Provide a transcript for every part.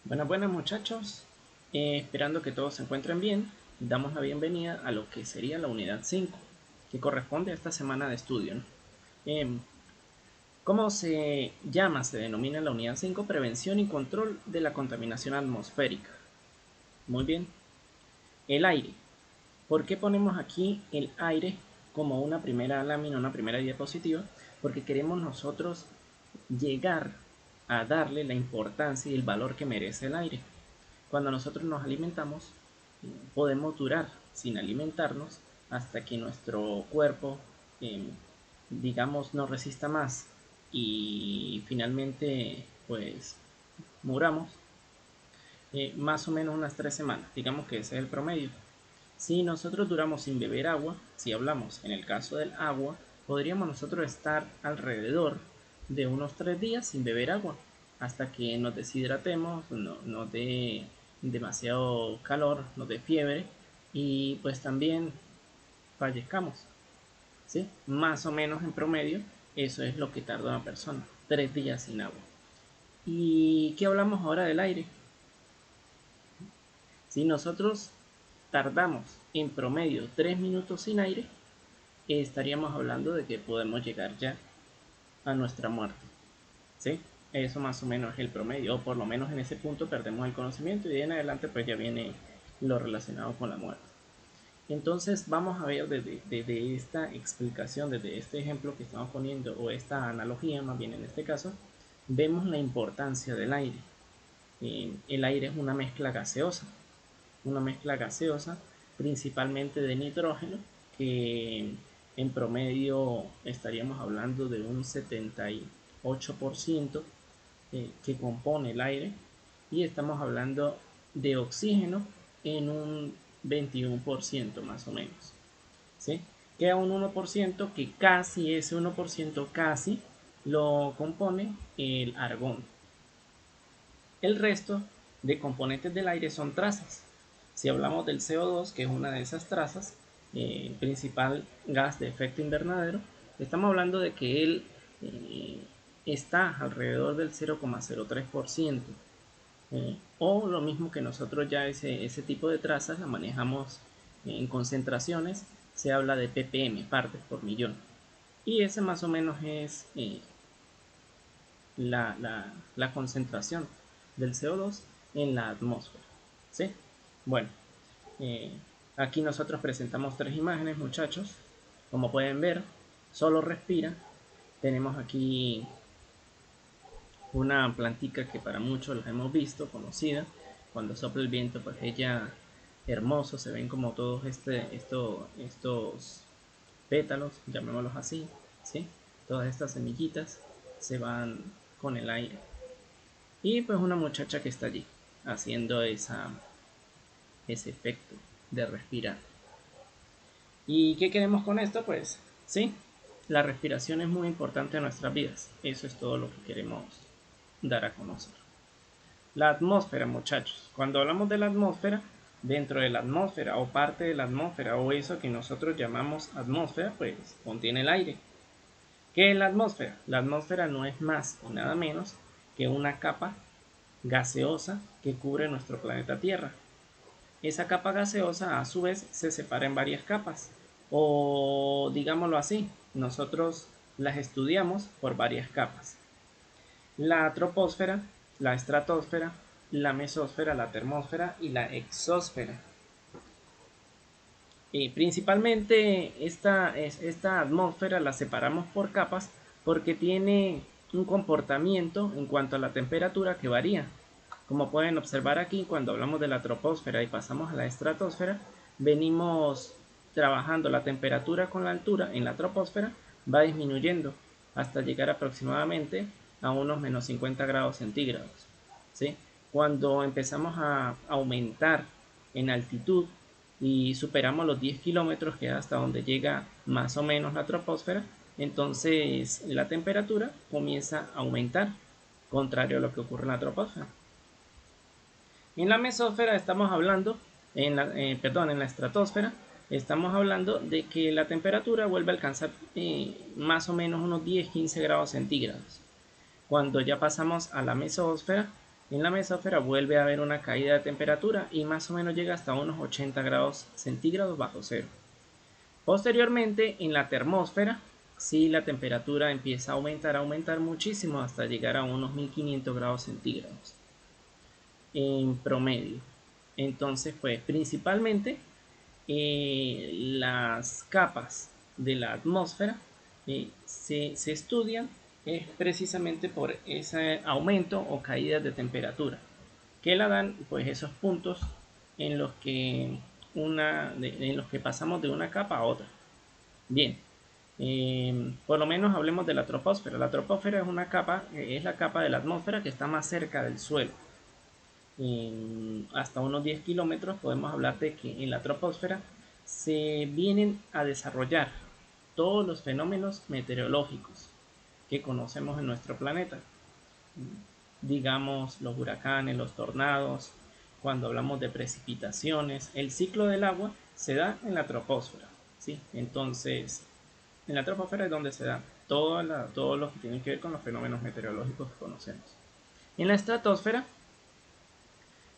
Buenas muchachos, esperando que todos se encuentren bien, damos la bienvenida a lo que sería la unidad 5, que corresponde a esta semana de estudio, ¿no? Em, ¿Cómo se llama? Se denomina la unidad 5 prevención y control de la contaminación atmosférica. Muy bien, el aire. ¿Por qué ponemos aquí el aire como una primera lámina, una primera diapositiva? Porque queremos nosotros llegar a darle la importancia y el valor que merece el aire. Cuando nosotros nos alimentamos, podemos durar sin alimentarnos hasta que nuestro cuerpo, eh, digamos, no resista más y finalmente, pues, muramos. Más o menos unas 3 semanas, digamos que ese es el promedio. Si nosotros duramos sin beber agua, si hablamos en el caso del agua, podríamos nosotros estar alrededor de unos 3 días sin beber agua, hasta que nos deshidratemos, nos dé demasiado calor, nos dé fiebre y pues también fallezcamos, ¿sí? Más o menos en promedio, eso es lo que tarda una persona, 3 días sin agua. ¿Y qué hablamos ahora del aire? Si nosotros tardamos en promedio 3 minutos sin aire, estaríamos hablando de que podemos llegar ya a nuestra muerte, ¿sí? Eso más o menos es el promedio, o por lo menos en ese punto perdemos el conocimiento y de en adelante pues ya viene lo relacionado con la muerte. Entonces vamos a ver desde esta explicación, desde este ejemplo que estamos poniendo, o esta analogía más bien en este caso, vemos la importancia del aire. El aire es una mezcla gaseosa principalmente de nitrógeno, que en promedio estaríamos hablando de un 78% que compone el aire, y estamos hablando de oxígeno en un 21% más o menos, ¿sí? Queda un 1% que casi ese 1% casi lo compone el argón. El resto de componentes del aire son trazas. Si hablamos del CO2, que es una de esas trazas, principal gas de efecto invernadero, estamos hablando de que él está alrededor del 0,03%. O lo mismo que nosotros ya ese tipo de trazas la manejamos en concentraciones, se habla de ppm, partes por millón. Y ese más o menos es la concentración del CO2 en la atmósfera, ¿sí? Bueno, eh, aquí nosotros presentamos tres imágenes, muchachos. Como pueden ver, solo respira. Tenemos aquí una plantica que para muchos la hemos visto, conocida. Cuando sopla el viento, pues ella hermoso, se ven como todos estos pétalos, llamémoslos así, ¿sí? Todas estas semillitas se van con el aire. Y pues una muchacha que está allí haciendo ese efecto de respirar. ¿Y qué queremos con esto? Pues sí, la respiración es muy importante en nuestras vidas. Eso es todo lo que queremos dar a conocer. La atmósfera, muchachos. Cuando hablamos de la atmósfera, dentro de la atmósfera o parte de la atmósfera o eso que nosotros llamamos atmósfera, pues contiene el aire. ¿Qué es la atmósfera? La atmósfera no es más o nada menos que una capa gaseosa que cubre nuestro planeta Tierra. Esa capa gaseosa a su vez se separa en varias capas, o digámoslo así, nosotros las estudiamos por varias capas: la troposfera, la estratosfera, la mesósfera, la termósfera y la exósfera. Principalmente esta atmósfera la separamos por capas porque tiene un comportamiento en cuanto a la temperatura que varía. Como pueden observar aquí, cuando hablamos de la troposfera y pasamos a la estratosfera, venimos trabajando la temperatura con la altura. En la troposfera va disminuyendo hasta llegar aproximadamente a unos menos 50 grados centígrados, ¿sí? Cuando empezamos a aumentar en altitud y superamos los 10 kilómetros, que es hasta donde llega más o menos la troposfera, entonces la temperatura comienza a aumentar, contrario a lo que ocurre en la troposfera. En la mesósfera estamos hablando, en la estratosfera, estamos hablando de que la temperatura vuelve a alcanzar más o menos unos 10-15 grados centígrados. Cuando ya pasamos a la mesósfera, en la mesósfera vuelve a haber una caída de temperatura y más o menos llega hasta unos 80 grados centígrados bajo cero. Posteriormente, en la termósfera, sí, la temperatura empieza a aumentar muchísimo hasta llegar a unos 1500 grados centígrados en promedio. Entonces, pues principalmente las capas de la atmósfera se estudian precisamente por ese aumento o caída de temperatura que la dan pues esos puntos en los que en los que pasamos de una capa a otra. Bien, por lo menos hablemos de la troposfera. La troposfera es una capa, es la capa de la atmósfera que está más cerca del suelo. Hasta unos 10 kilómetros podemos hablar de que en la troposfera se vienen a desarrollar todos los fenómenos meteorológicos que conocemos en nuestro planeta. Digamos los huracanes, los tornados, cuando hablamos de precipitaciones, el ciclo del agua se da en la troposfera, ¿sí? Entonces, en la troposfera es donde se da todo lo que tiene que ver con los fenómenos meteorológicos que conocemos. En la estratosfera,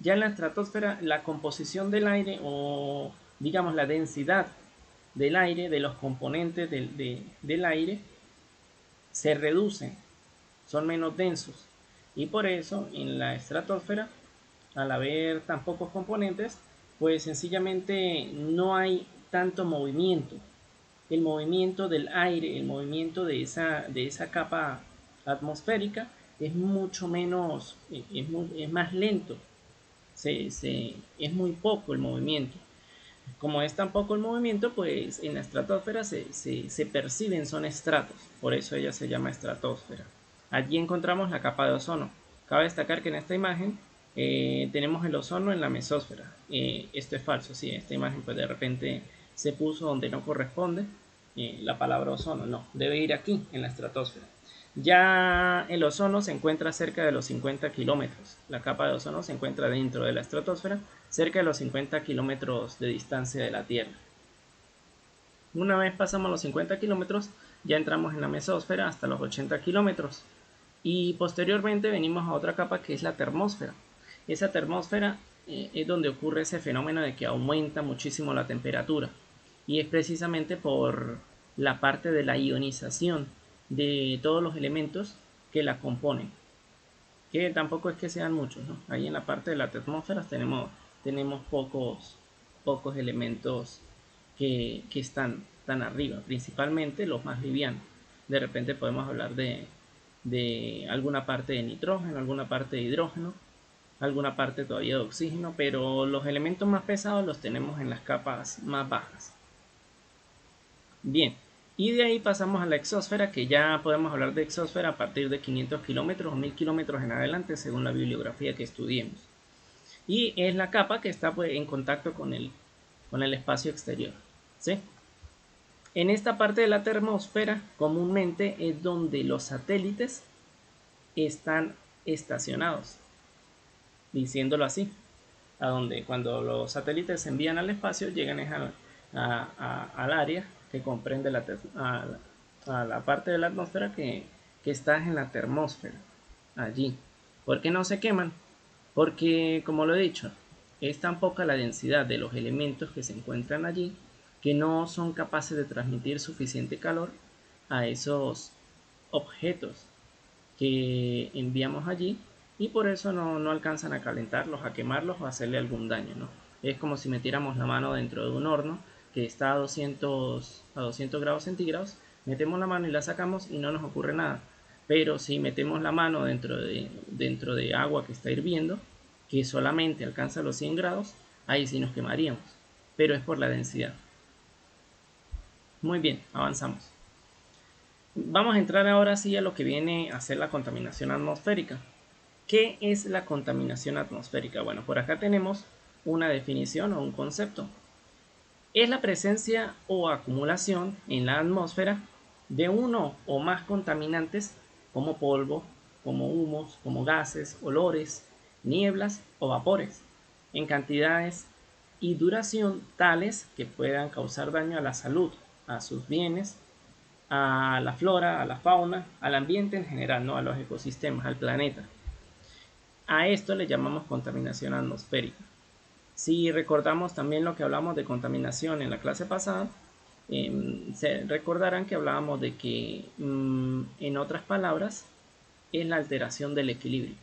ya en la estratosfera, la composición del aire o digamos la densidad del aire, de los componentes del aire, se reducen, son menos densos. Y por eso en la estratosfera, al haber tan pocos componentes, pues sencillamente no hay tanto movimiento. El movimiento del aire, el movimiento de esa capa atmosférica es mucho menos, es más lento. Es muy poco el movimiento. Como es tan poco el movimiento, pues en la estratosfera se perciben, son estratos, por eso ella se llama estratosfera. Allí encontramos la capa de ozono. Cabe destacar que en esta imagen tenemos el ozono en la mesósfera. Esto es falso, sí, esta imagen pues de repente se puso donde no corresponde la palabra ozono, no, debe ir aquí en la estratosfera. Ya el ozono se encuentra cerca de los 50 kilómetros. La capa de ozono se encuentra dentro de la estratosfera, cerca de los 50 kilómetros de distancia de la Tierra. Una vez pasamos los 50 kilómetros, ya entramos en la mesósfera hasta los 80 kilómetros. Y posteriormente venimos a otra capa que es la termósfera. Esa termósfera es donde ocurre ese fenómeno de que aumenta muchísimo la temperatura. Y es precisamente por la parte de la ionización de todos los elementos que la componen, que tampoco es que sean muchos, ¿no? Ahí en la parte de la atmósfera tenemos pocos elementos que están tan arriba, principalmente los más livianos. De repente podemos hablar de alguna parte de nitrógeno, alguna parte de hidrógeno, alguna parte todavía de oxígeno, pero los elementos más pesados los tenemos en las capas más bajas. Bien, y de ahí pasamos a la exósfera, que ya podemos hablar de exósfera a partir de 500 kilómetros o 1000 kilómetros en adelante, según la bibliografía que estudiemos. Y es la capa que está pues, en contacto con el espacio exterior, ¿sí? En esta parte de la termósfera, comúnmente es donde los satélites están estacionados, diciéndolo así, a donde cuando los satélites se envían al espacio llegan al área que comprende a la parte de la atmósfera que está en la termósfera, allí. ¿Por qué no se queman? Porque, como lo he dicho, es tan poca la densidad de los elementos que se encuentran allí que no son capaces de transmitir suficiente calor a esos objetos que enviamos allí y por eso no alcanzan a calentarlos, a quemarlos o a hacerle algún daño, ¿no? Es como si metiéramos la mano dentro de un horno que está a 200 grados centígrados, metemos la mano y la sacamos y no nos ocurre nada. Pero si metemos la mano dentro de agua que está hirviendo, que solamente alcanza los 100 grados, ahí sí nos quemaríamos, pero es por la densidad. Muy bien, avanzamos. Vamos a entrar ahora sí a lo que viene a ser la contaminación atmosférica. ¿Qué es la contaminación atmosférica? Bueno, por acá tenemos una definición o un concepto. Es la presencia o acumulación en la atmósfera de uno o más contaminantes como polvo, como humos, como gases, olores, nieblas o vapores, en cantidades y duración tales que puedan causar daño a la salud, a sus bienes, a la flora, a la fauna, al ambiente en general, ¿no? A los ecosistemas, al planeta. A esto le llamamos contaminación atmosférica. Si recordamos también lo que hablamos de contaminación en la clase pasada, se recordarán que hablábamos de que, en otras palabras, es la alteración del equilibrio,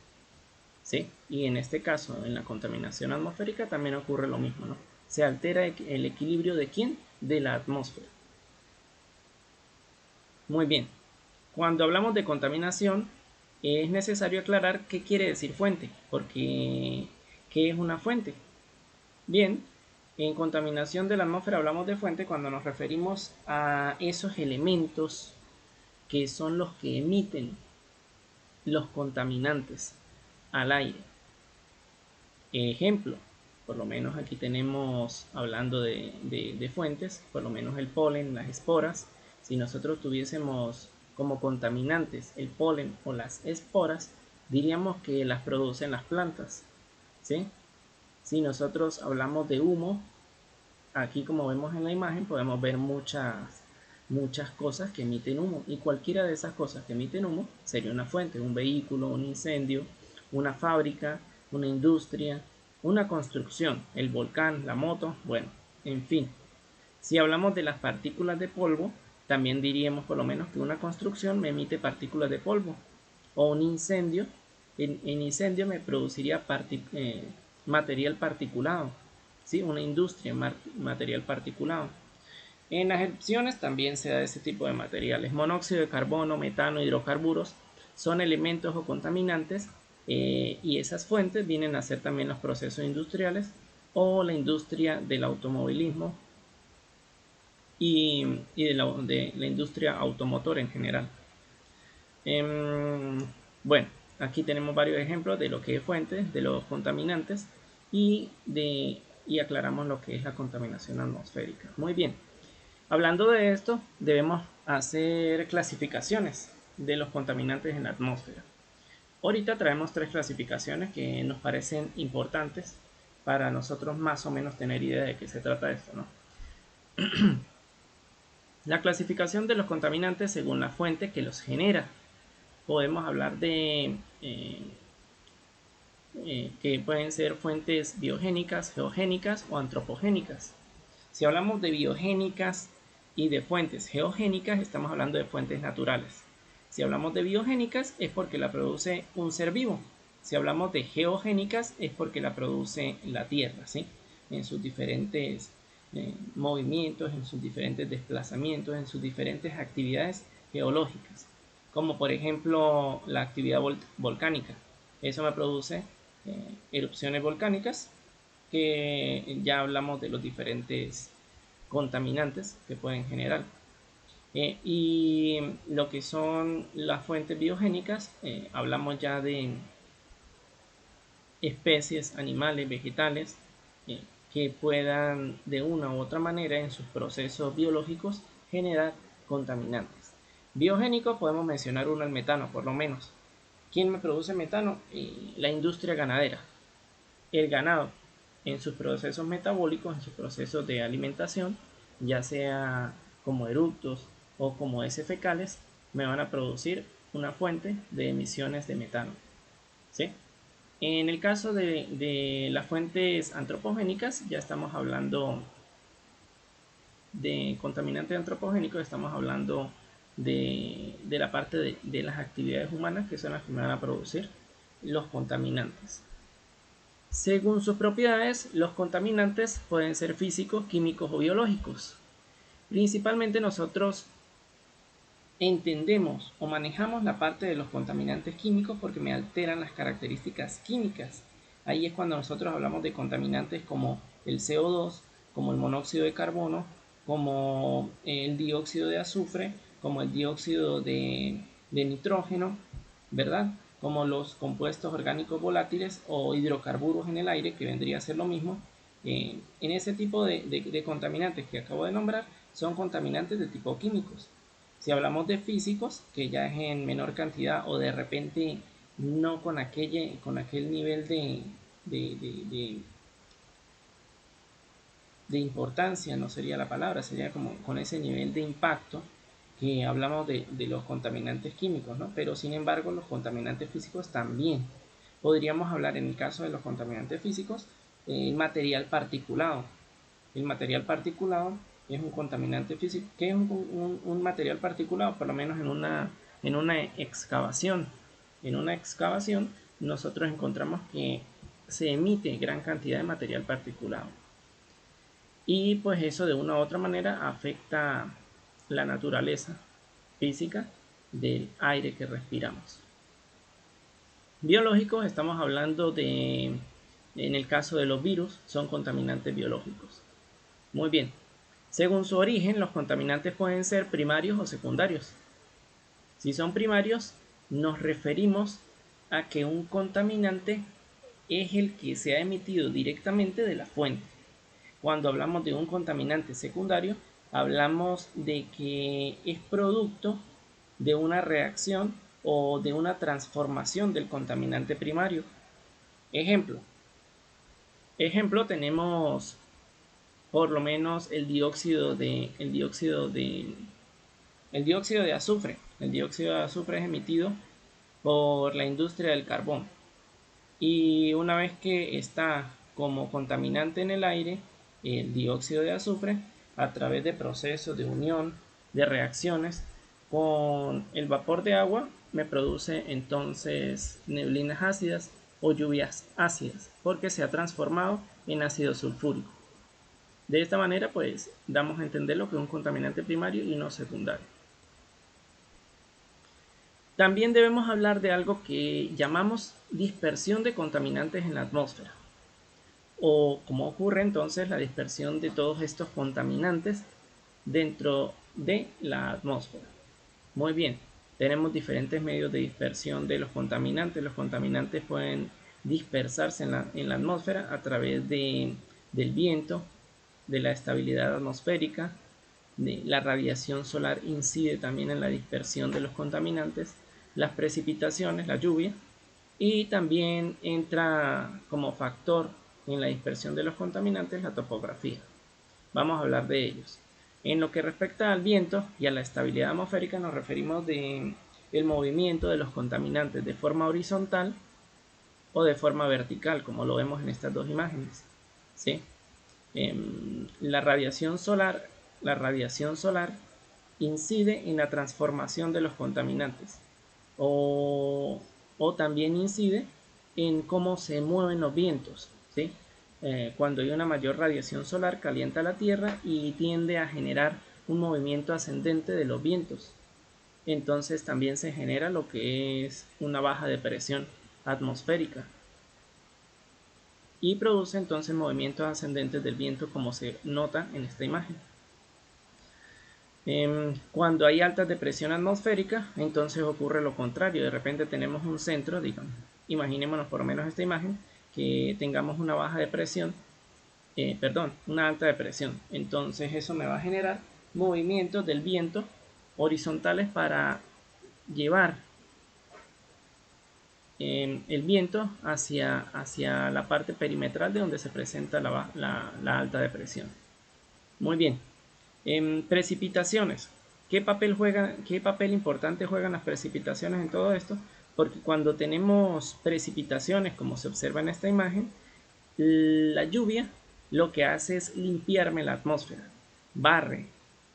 ¿sí? Y en este caso, en la contaminación atmosférica también ocurre lo mismo, ¿no? Se altera el equilibrio de ¿quién? De la atmósfera. Muy bien. Cuando hablamos de contaminación, es necesario aclarar qué quiere decir fuente, porque ¿qué es una fuente? Bien, en contaminación de la atmósfera hablamos de fuente cuando nos referimos a esos elementos que son los que emiten los contaminantes al aire. Ejemplo, por lo menos aquí tenemos, hablando de fuentes, por lo menos el polen, las esporas. Si nosotros tuviésemos como contaminantes el polen o las esporas, diríamos que las producen las plantas, ¿sí? Si nosotros hablamos de humo, aquí como vemos en la imagen podemos ver muchas cosas que emiten humo, y cualquiera de esas cosas que emiten humo sería una fuente: un vehículo, un incendio, una fábrica, una industria, una construcción, el volcán, la moto, bueno, en fin. Si hablamos de las partículas de polvo, también diríamos por lo menos que una construcción me emite partículas de polvo, o un incendio, en incendio me produciría material particulado, ¿sí? Una industria, material particulado. En las erupciones también se da ese tipo de materiales: monóxido de carbono, metano, hidrocarburos, son elementos o contaminantes, y esas fuentes vienen a ser también los procesos industriales o la industria del automovilismo y de la industria automotor en general. Bueno, aquí tenemos varios ejemplos de lo que es fuentes, de los contaminantes, y aclaramos lo que es la contaminación atmosférica. Muy bien. Hablando de esto, debemos hacer clasificaciones de los contaminantes en la atmósfera. Ahorita traemos 3 clasificaciones que nos parecen importantes para nosotros más o menos tener idea de qué se trata esto, ¿no? La clasificación de los contaminantes según la fuente que los genera. Podemos hablar de que pueden ser fuentes biogénicas, geogénicas o antropogénicas. Si hablamos de biogénicas y de fuentes geogénicas, estamos hablando de fuentes naturales. Si hablamos de biogénicas, es porque la produce un ser vivo. Si hablamos de geogénicas, es porque la produce la Tierra, ¿sí? En sus diferentes movimientos, en sus diferentes desplazamientos, en sus diferentes actividades geológicas, como por ejemplo la actividad volcánica. Eso me produce erupciones volcánicas, que ya hablamos de los diferentes contaminantes que pueden generar. Y lo que son las fuentes biogénicas, hablamos ya de especies animales, vegetales, que puedan de una u otra manera en sus procesos biológicos generar contaminantes. Biogénicos podemos mencionar uno, el metano, por lo menos. ¿Quién me produce metano? La industria ganadera. El ganado, en sus procesos metabólicos, en sus procesos de alimentación, ya sea como eructos o como heces fecales, me van a producir una fuente de emisiones de metano, ¿sí? En el caso de las fuentes antropogénicas, ya estamos hablando de contaminantes antropogénicos, estamos hablando de la parte de las actividades humanas, que son las que me van a producir los contaminantes. Según sus propiedades, los contaminantes pueden ser físicos, químicos o biológicos. Principalmente nosotros entendemos o manejamos la parte de los contaminantes químicos porque me alteran las características químicas. Ahí es cuando nosotros hablamos de contaminantes como el CO2, como el monóxido de carbono, como el dióxido de azufre, como el dióxido de nitrógeno, ¿verdad? Como los compuestos orgánicos volátiles o hidrocarburos en el aire, que vendría a ser lo mismo. En ese tipo de contaminantes que acabo de nombrar, son contaminantes de tipo químicos. Si hablamos de físicos, que ya es en menor cantidad o de repente no con aquel nivel de importancia, no sería la palabra, sería como con ese nivel de impacto que hablamos de los contaminantes químicos, ¿no? Pero sin embargo los contaminantes físicos también podríamos hablar en el caso de los contaminantes físicos, el material particulado. El material particulado es un contaminante físico. ¿Qué es un material particulado? Por lo menos en una excavación. En una excavación nosotros encontramos que se emite gran cantidad de material particulado. Y pues eso de una u otra manera afecta la naturaleza física del aire que respiramos. Biológicos, estamos hablando de, en el caso de los virus, son contaminantes biológicos. Muy bien. Según su origen, los contaminantes pueden ser primarios o secundarios. Si son primarios, nos referimos a que un contaminante es el que se ha emitido directamente de la fuente. Cuando hablamos de un contaminante secundario, hablamos de que es producto de una reacción o de una transformación del contaminante primario. Ejemplo tenemos por lo menos el dióxido de azufre. El dióxido de azufre es emitido por la industria del carbón. Y una vez que está como contaminante en el aire, el dióxido de azufre, a través de procesos de unión, de reacciones con el vapor de agua, me produce entonces neblinas ácidas o lluvias ácidas, porque se ha transformado en ácido sulfúrico. De esta manera, pues, damos a entender lo que es un contaminante primario y no secundario. También debemos hablar de algo que llamamos dispersión de contaminantes en la atmósfera, o cómo ocurre entonces la dispersión de todos estos contaminantes dentro de la atmósfera. Muy bien, tenemos diferentes medios de dispersión de los contaminantes. Los contaminantes pueden dispersarse en la atmósfera a través del viento, de la estabilidad atmosférica. La radiación solar incide también en la dispersión de los contaminantes, las precipitaciones, la lluvia, y también entra como factor en la dispersión de los contaminantes la topografía. Vamos a hablar de ellos. En lo que respecta al viento y a la estabilidad atmosférica, nos referimos del movimiento de los contaminantes de forma horizontal o de forma vertical, como lo vemos en estas dos imágenes. ¿Sí? La radiación solar incide en la transformación de los contaminantes o también incide en cómo se mueven los vientos. ¿Sí? Cuando hay una mayor radiación solar, calienta la Tierra y tiende a generar un movimiento ascendente de los vientos. Entonces también se genera lo que es una baja de presión atmosférica y produce entonces movimientos ascendentes del viento, como se nota en esta imagen. Cuando hay alta depresión atmosférica, entonces ocurre lo contrario. De repente tenemos un centro, digamos, imaginémonos por lo menos esta imagen, que tengamos una baja de presión, una alta depresión. Entonces eso me va a generar movimientos del viento horizontales para llevar el viento hacia la parte perimetral de donde se presenta la alta depresión. Muy bien. Precipitaciones. ¿Qué papel importante juegan las precipitaciones en todo esto? Porque cuando tenemos precipitaciones, como se observa en esta imagen, la lluvia lo que hace es limpiarme la atmósfera, barre,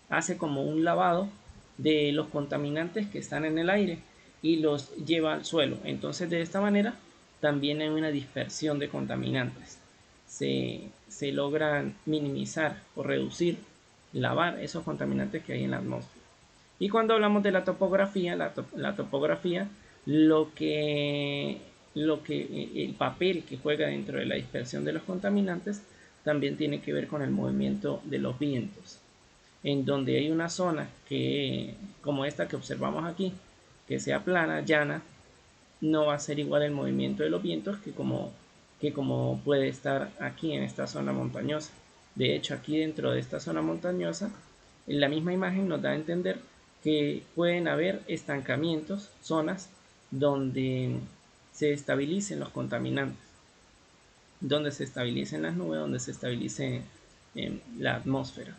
hace como un lavado de los contaminantes que están en el aire y los lleva al suelo. Entonces de esta manera también hay una dispersión de contaminantes. Se logran minimizar o reducir, lavar esos contaminantes que hay en la atmósfera. Y cuando hablamos de la topografía, el papel que juega dentro de la dispersión de los contaminantes también tiene que ver con el movimiento de los vientos. En donde hay una zona como esta que observamos aquí, que sea plana, llana, no va a ser igual el movimiento de los vientos que como puede estar aquí en esta zona montañosa. De hecho, aquí dentro de esta zona montañosa, en la misma imagen nos da a entender que pueden haber estancamientos, zonas donde se estabilicen los contaminantes, donde se estabilicen las nubes, donde se estabilice la atmósfera,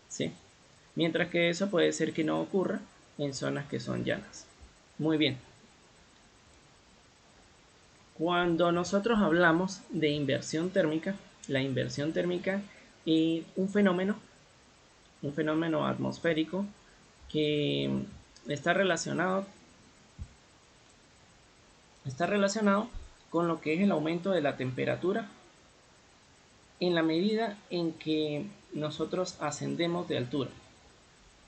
¿sí? Mientras que eso puede ser que no ocurra en zonas que son llanas. Muy bien. Cuando nosotros hablamos de inversión térmica, la inversión térmica es un fenómeno atmosférico que está relacionado con lo que es el aumento de la temperatura en la medida en que nosotros ascendemos de altura,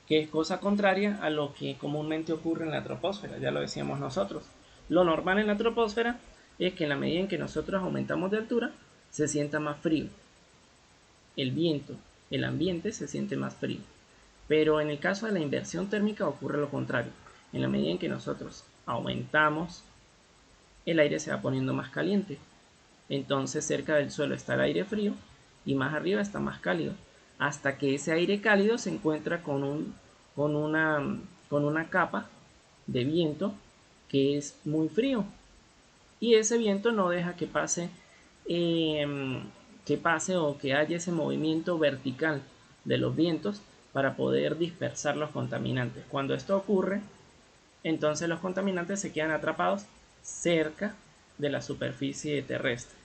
que es cosa contraria a lo que comúnmente ocurre en la troposfera, ya lo decíamos nosotros. Lo normal en la troposfera es que en la medida en que nosotros aumentamos de altura, se sienta más frío. El viento, el ambiente se siente más frío. Pero en el caso de la inversión térmica ocurre lo contrario. En la medida en que nosotros aumentamos, el aire se va poniendo más caliente. Entonces cerca del suelo está el aire frío y más arriba está más cálido, hasta que ese aire cálido se encuentra con una capa de viento que es muy frío, y ese viento no deja que pase o que haya ese movimiento vertical de los vientos para poder dispersar los contaminantes. Cuando esto ocurre, entonces los contaminantes se quedan atrapados cerca de la superficie terrestre,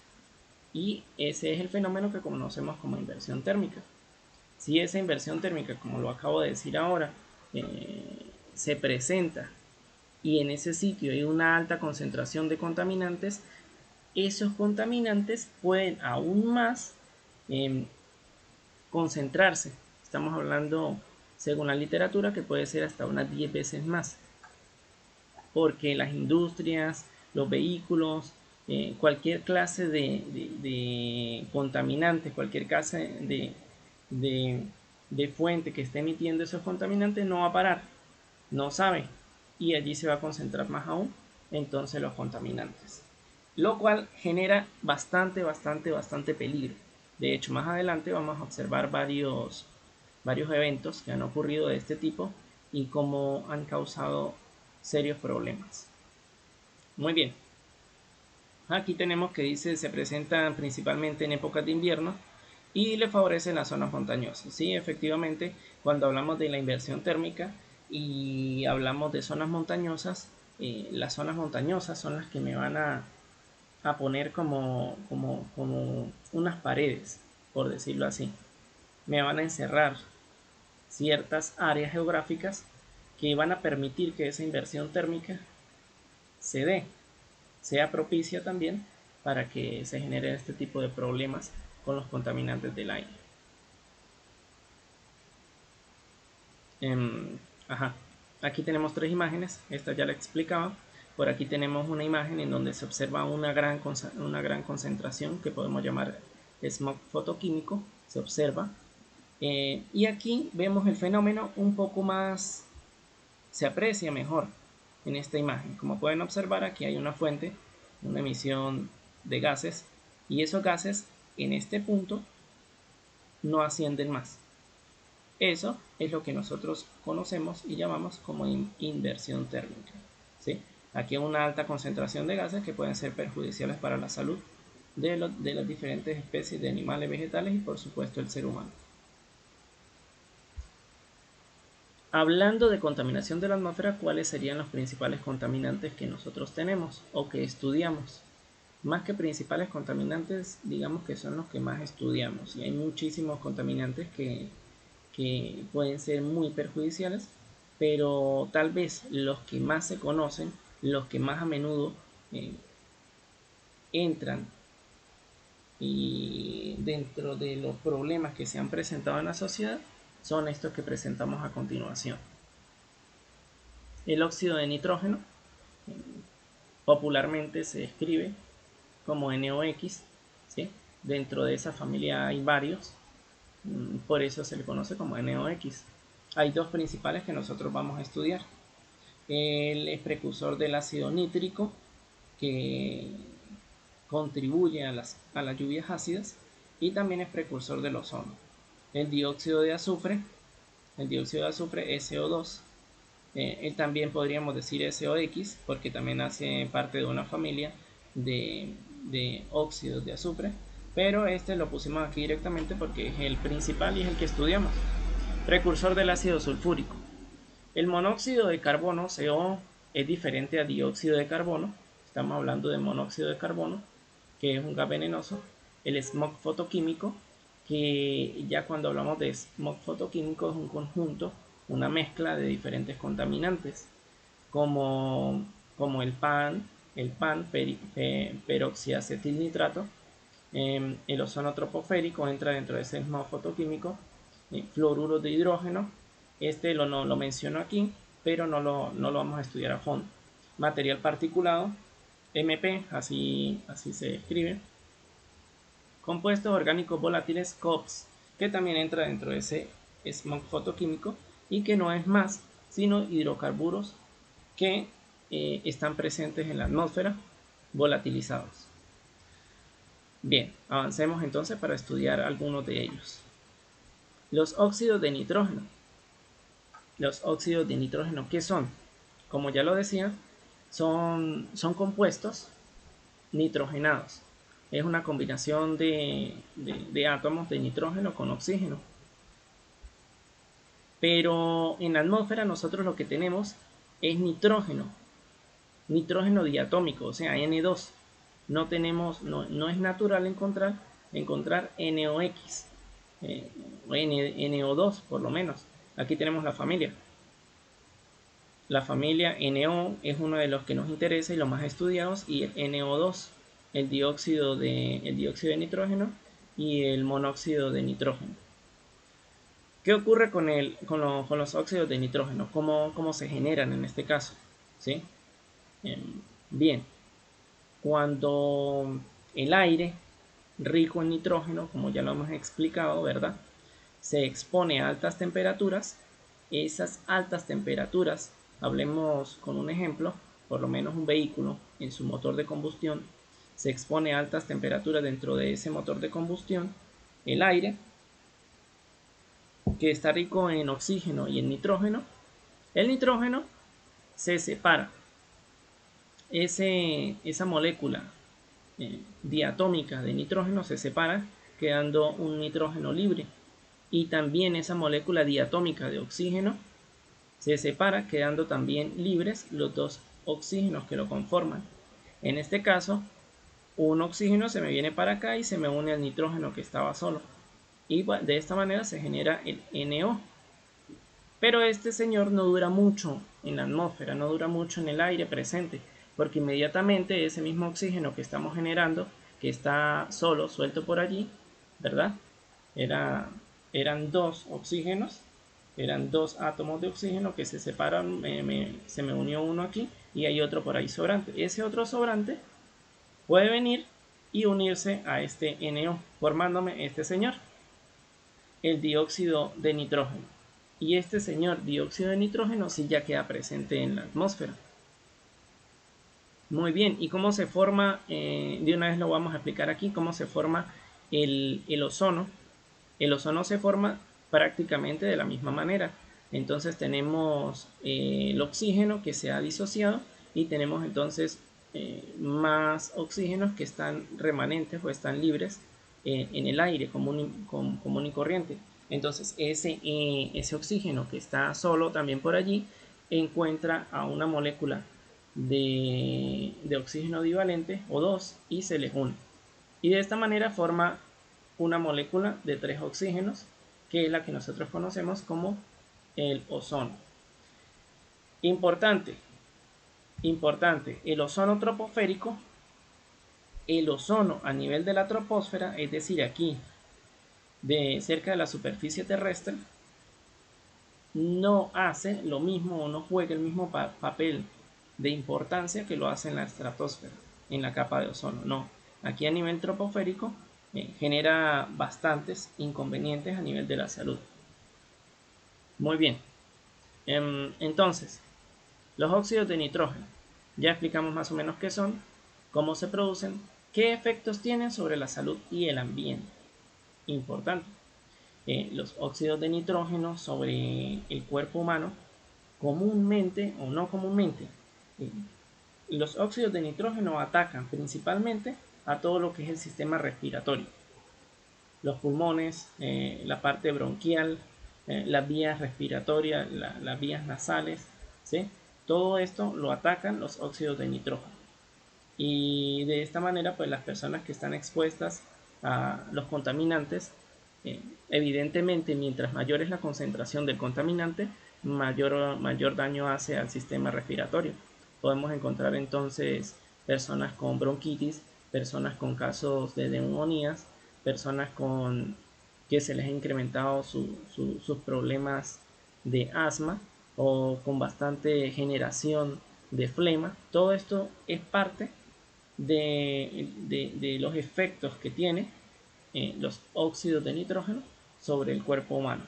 y ese es el fenómeno que conocemos como inversión térmica. Si esa inversión térmica, como lo acabo de decir ahora, se presenta y en ese sitio hay una alta concentración de contaminantes, esos contaminantes pueden aún más concentrarse. Estamos hablando, según la literatura, que puede ser hasta unas 10 veces más, porque las industrias, los vehículos, cualquier clase de contaminantes, cualquier clase de fuente que esté emitiendo esos contaminantes no va a parar, no sabe, y allí se va a concentrar más aún entonces los contaminantes, lo cual genera bastante peligro. De hecho, más adelante vamos a observar varios eventos que han ocurrido de este tipo y cómo han causado serios problemas. Muy bien, aquí tenemos que dice se presentan principalmente en épocas de invierno y le favorecen las zonas montañosas. Sí, efectivamente, cuando hablamos de la inversión térmica y hablamos de zonas montañosas, las zonas montañosas son las que me van a poner como unas paredes, por decirlo así. Me van a encerrar ciertas áreas geográficas que van a permitir que esa inversión térmica se dé, sea propicia también para que se genere este tipo de problemas con los contaminantes del aire. Aquí tenemos tres imágenes, esta ya la explicaba. Por aquí tenemos una imagen en donde se observa una gran concentración que podemos llamar smog fotoquímico, se observa. Y aquí vemos el fenómeno un poco más, se aprecia mejor en esta imagen. Como pueden observar, aquí hay una fuente, una emisión de gases, y esos gases en este punto no ascienden más. Eso es lo que nosotros conocemos y llamamos como inversión térmica, ¿sí? Aquí hay una alta concentración de gases que pueden ser perjudiciales para la salud de las diferentes especies de animales, vegetales y por supuesto el ser humano. Hablando de contaminación de la atmósfera, ¿cuáles serían los principales contaminantes que nosotros tenemos o que estudiamos? Más que principales contaminantes, digamos que son los que más estudiamos, y hay muchísimos contaminantes que pueden ser muy perjudiciales, pero tal vez los que más se conocen, los que más a menudo entran y dentro de los problemas que se han presentado en la sociedad, son estos que presentamos a continuación. El óxido de nitrógeno, popularmente se escribe como NOx, ¿sí? Dentro de esa familia hay varios, por eso se le conoce como NOx. Hay dos principales que nosotros vamos a estudiar. Él es precursor del ácido nítrico, que contribuye a las lluvias ácidas, y también es precursor del ozono. El dióxido de azufre SO2, él también podríamos decir SOX, porque también hace parte de una familia de óxidos de azufre, pero este lo pusimos aquí directamente porque es el principal y es el que estudiamos. Precursor del ácido sulfúrico. El monóxido de carbono, CO, es diferente a dióxido de carbono. estamos hablando de monóxido de carbono, que es un gas venenoso, el smog fotoquímico, que ya cuando hablamos de smog fotoquímico es un conjunto, una mezcla de diferentes contaminantes, como, como el PAN, peroxiacetilnitrato. El ozono troposférico entra dentro de ese smog fotoquímico. Fluoruro de hidrógeno, este no lo menciono aquí, pero no lo vamos a estudiar a fondo. Material particulado, MP, así se escribe. Compuestos orgánicos volátiles, COPS, que también entra dentro de ese smog fotoquímico y que no es más sino hidrocarburos que están presentes en la atmósfera volatilizados. Bien, avancemos entonces para estudiar algunos de ellos. Los óxidos de nitrógeno. Los óxidos de nitrógeno, ¿qué son? Como ya lo decía, son compuestos nitrogenados. Es una combinación de átomos de nitrógeno con oxígeno. Pero en la atmósfera nosotros lo que tenemos es nitrógeno diatómico, o sea, N2. No es natural encontrar NOx, o NO2 por lo menos. Aquí tenemos la familia. La familia NO es uno de los que nos interesa y los más estudiados, y el NO2, el dióxido de nitrógeno y el monóxido de nitrógeno. ¿Qué ocurre con los óxidos de nitrógeno? ¿Cómo se generan en este caso? ¿Sí? Bien, cuando el aire rico en nitrógeno, como ya lo hemos explicado, ¿verdad?, se expone a altas temperaturas, esas altas temperaturas, hablemos con un ejemplo, por lo menos un vehículo en su motor de combustión, se expone a altas temperaturas dentro de ese motor de combustión, el aire, que está rico en oxígeno y en nitrógeno, el nitrógeno se separa. Esa molécula diatómica de nitrógeno se separa, quedando un nitrógeno libre. Y también esa molécula diatómica de oxígeno se separa, quedando también libres los dos oxígenos que lo conforman. En este caso, un oxígeno se me viene para acá y se me une al nitrógeno que estaba solo. Y de esta manera se genera el NO. Pero este señor no dura mucho en la atmósfera, no dura mucho en el aire presente, porque inmediatamente ese mismo oxígeno que estamos generando, que está solo, suelto por allí, ¿verdad? Eran dos oxígenos, eran dos átomos de oxígeno que se separan, se me unió uno aquí y hay otro por ahí sobrante. Ese otro sobrante puede venir y unirse a este NO, formándome este señor, el dióxido de nitrógeno. Y este señor dióxido de nitrógeno sí ya queda presente en la atmósfera. Muy bien, ¿y cómo se forma? De una vez lo vamos a explicar aquí, cómo se forma el ozono. El ozono se forma prácticamente de la misma manera. Entonces tenemos el oxígeno que se ha disociado y tenemos entonces más oxígenos que están remanentes o están libres en el aire común y corriente. Entonces ese oxígeno que está solo también por allí encuentra a una molécula de oxígeno divalente o dos y se les une. Y de esta manera forma una molécula de 3 oxígenos, que es la que nosotros conocemos como el ozono. Importante, el ozono troposférico, el ozono a nivel de la troposfera, es decir, aquí, de cerca de la superficie terrestre, no hace lo mismo o no juega el mismo papel de importancia que lo hace en la estratosfera, en la capa de ozono. No, aquí a nivel troposférico genera bastantes inconvenientes a nivel de la salud. Muy bien, entonces, los óxidos de nitrógeno. Ya explicamos más o menos qué son, cómo se producen, qué efectos tienen sobre la salud y el ambiente. Importante. Los óxidos de nitrógeno sobre el cuerpo humano, comúnmente o no comúnmente, los óxidos de nitrógeno atacan principalmente a todo lo que es el sistema respiratorio, los pulmones, la parte bronquial, las vías respiratorias, las vías nasales, ¿sí? Todo esto lo atacan los óxidos de nitrógeno. Y de esta manera, pues las personas que están expuestas a los contaminantes, evidentemente mientras mayor es la concentración del contaminante, mayor daño hace al sistema respiratorio. Podemos encontrar entonces personas con bronquitis, personas con casos de neumonías, personas con que se les ha incrementado sus problemas de asma o con bastante generación de flema. Todo esto es parte de los efectos que tiene los óxidos de nitrógeno sobre el cuerpo humano.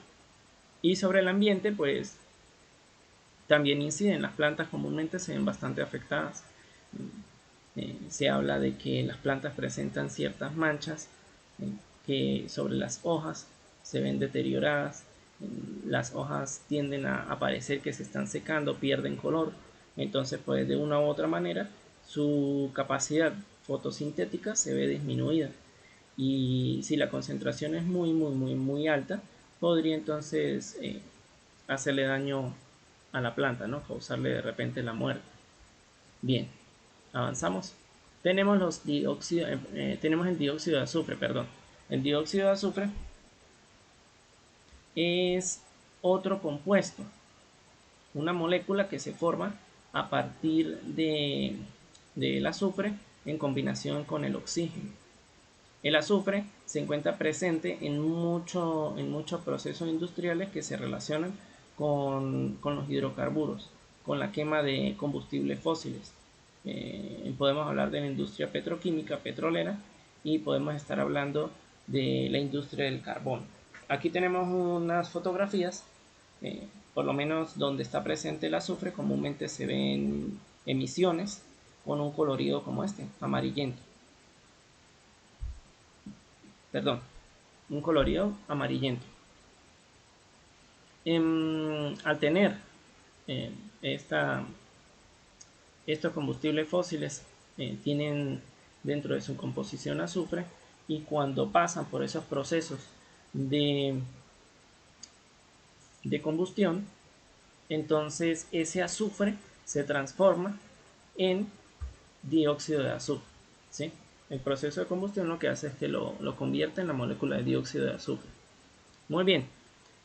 Y sobre el ambiente, pues también inciden. Las plantas comúnmente se ven bastante afectadas. Se habla de que las plantas presentan ciertas manchas que sobre las hojas se ven deterioradas. Las hojas tienden a parecer que se están secando, pierden color. Entonces, pues de una u otra manera, su capacidad fotosintética se ve disminuida. Y si la concentración es muy alta, podría entonces hacerle daño a la planta, ¿no? Causarle de repente la muerte. Bien, avanzamos. Tenemos el dióxido de azufre, perdón. El dióxido de azufre es otro compuesto, una molécula que se forma a partir del azufre en combinación con el oxígeno. El azufre se encuentra presente en muchos procesos industriales que se relacionan con los hidrocarburos, con la quema de combustibles fósiles. Podemos hablar de la industria petroquímica, petrolera, y podemos estar hablando de la industria del carbón. Aquí tenemos unas fotografías, por lo menos donde está presente el azufre. Comúnmente se ven emisiones con un colorido como este, amarillento. Perdón, un colorido amarillento. Al tener eh, estos combustibles fósiles, tienen dentro de su composición azufre, y cuando pasan por esos procesos de, de combustión, entonces ese azufre se transforma en dióxido de azufre, ¿sí? El proceso de combustión lo que hace es que lo convierte en la molécula de dióxido de azufre. Muy bien,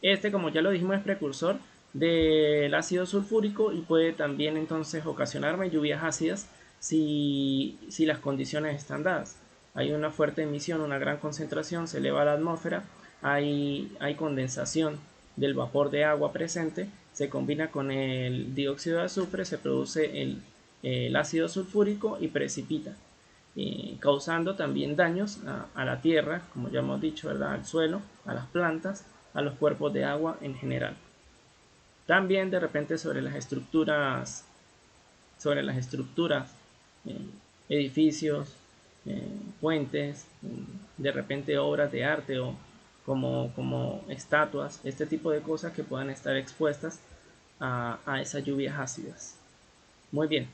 este, como ya lo dijimos, es precursor del ácido sulfúrico y puede también entonces ocasionarme lluvias ácidas si las condiciones están dadas. Hay una fuerte emisión, una gran concentración, se eleva a la atmósfera, hay condensación del vapor de agua presente, se combina con el dióxido de azufre, se produce el ácido sulfúrico y precipita, causando también daños a la tierra, como ya hemos dicho, ¿verdad? Al suelo, a las plantas, a los cuerpos de agua en general. También de repente sobre las estructuras, eh, edificios, puentes, de repente obras de arte o como estatuas, este tipo de cosas que puedan estar expuestas a esas lluvias ácidas. Muy bien.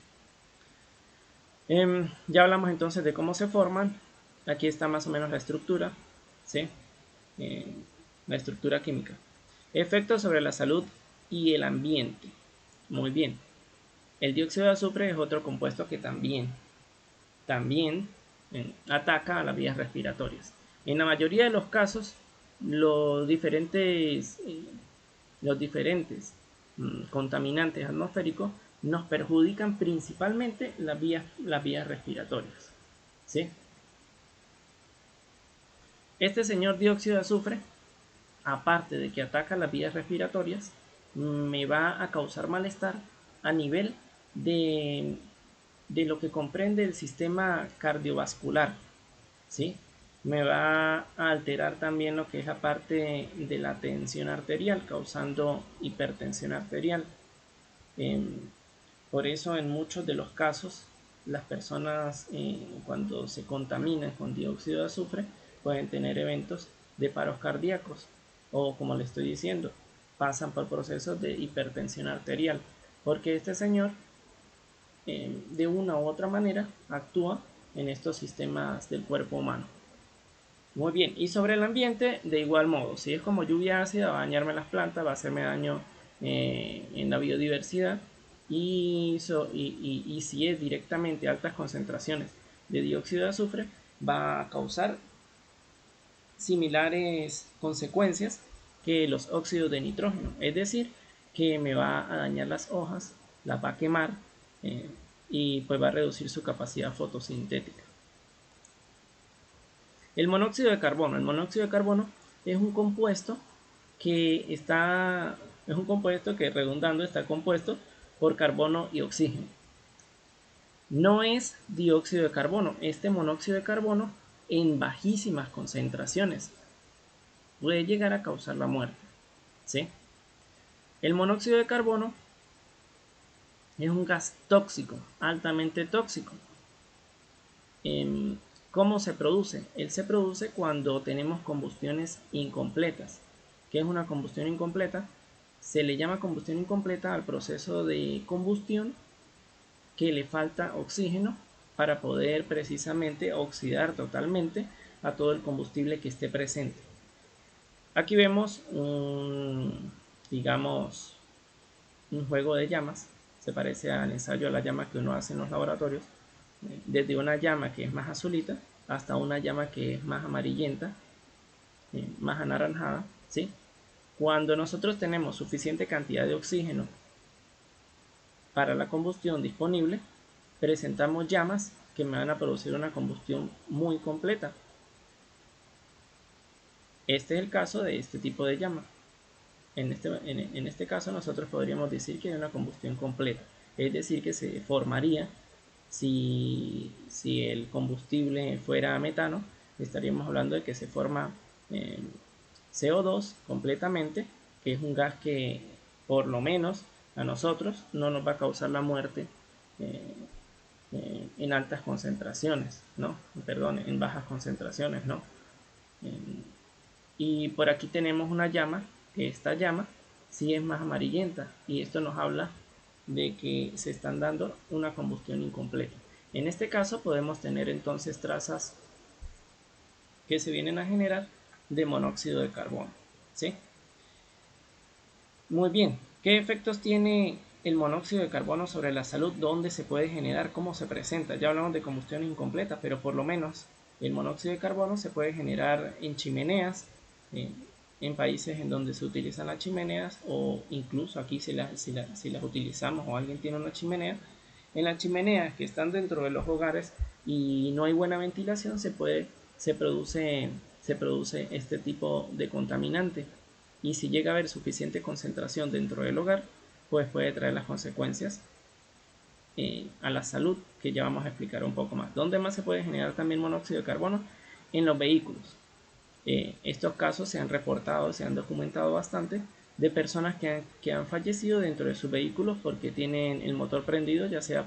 Ya hablamos entonces de cómo se forman. Aquí está más o menos la estructura, ¿sí? La estructura química. Efectos sobre la salud y el ambiente. Muy bien. El dióxido de azufre es otro compuesto que también ataca a las vías respiratorias. En la mayoría de los casos, los diferentes, contaminantes atmosféricos nos perjudican principalmente las vías respiratorias, ¿sí? Este señor dióxido de azufre, aparte de que ataca las vías respiratorias, me va a causar malestar a nivel de, de lo que comprende el sistema cardiovascular, ¿sí? Me va a alterar también lo que es la parte de la tensión arterial, causando hipertensión arterial. Por eso en muchos de los casos las personas, cuando se contaminan con dióxido de azufre, pueden tener eventos de paros cardíacos o, como le estoy diciendo, pasan por procesos de hipertensión arterial, porque este señor de una u otra manera actúa en estos sistemas del cuerpo humano. Muy bien, y sobre el ambiente, de igual modo, si es como lluvia ácida, va a dañarme las plantas, va a hacerme daño en la biodiversidad, y si es directamente altas concentraciones de dióxido de azufre, va a causar similares consecuencias que los óxidos de nitrógeno, es decir, que me va a dañar las hojas, las va a quemar y pues va a reducir su capacidad fotosintética. El monóxido de carbono. El monóxido de carbono es un compuesto que redundando está compuesto por carbono y oxígeno. No es dióxido de carbono. Este monóxido de carbono en bajísimas concentraciones puede llegar a causar la muerte, ¿sí? El monóxido de carbono es un gas tóxico, altamente tóxico. ¿Cómo se produce? Él se produce cuando tenemos combustiones incompletas. ¿Qué es una combustión incompleta? Se le llama combustión incompleta al proceso de combustión que le falta oxígeno para poder precisamente oxidar totalmente a todo el combustible que esté presente. Aquí vemos digamos, un juego de llamas. Se parece al ensayo de la llama que uno hace en los laboratorios. Desde una llama que es más azulita hasta una llama que es más amarillenta, más anaranjada, ¿sí? Cuando nosotros tenemos suficiente cantidad de oxígeno para la combustión disponible, presentamos llamas que me van a producir una combustión muy completa. Este es el caso de este tipo de llama. En este caso nosotros podríamos decir que hay una combustión completa, es decir, que se formaría si el combustible fuera metano, estaríamos hablando de que se forma CO2 completamente, que es un gas que por lo menos a nosotros no nos va a causar la muerte en altas concentraciones, ¿no? Perdón, en bajas concentraciones, ¿no? Y por aquí tenemos una llama, que esta llama sí es más amarillenta, y esto nos habla de que se están dando una combustión incompleta. En este caso podemos tener entonces trazas que se vienen a generar de monóxido de carbono, ¿sí? Muy bien, ¿qué efectos tiene el monóxido de carbono sobre la salud? ¿Dónde se puede generar? ¿Cómo se presenta? Ya hablamos de combustión incompleta, pero por lo menos el monóxido de carbono se puede generar en chimeneas, en países en donde se utilizan las chimeneas, o incluso aquí si las utilizamos o alguien tiene una chimenea, en las chimeneas que están dentro de los hogares y no hay buena ventilación, se produce este tipo de contaminante, y si llega a haber suficiente concentración dentro del hogar, pues puede traer las consecuencias a la salud, que ya vamos a explicar un poco más. ¿Dónde más se puede generar también monóxido de carbono? En los vehículos. Estos casos se han reportado, se han documentado bastante, de personas que han fallecido dentro de sus vehículos porque tienen el motor prendido, ya sea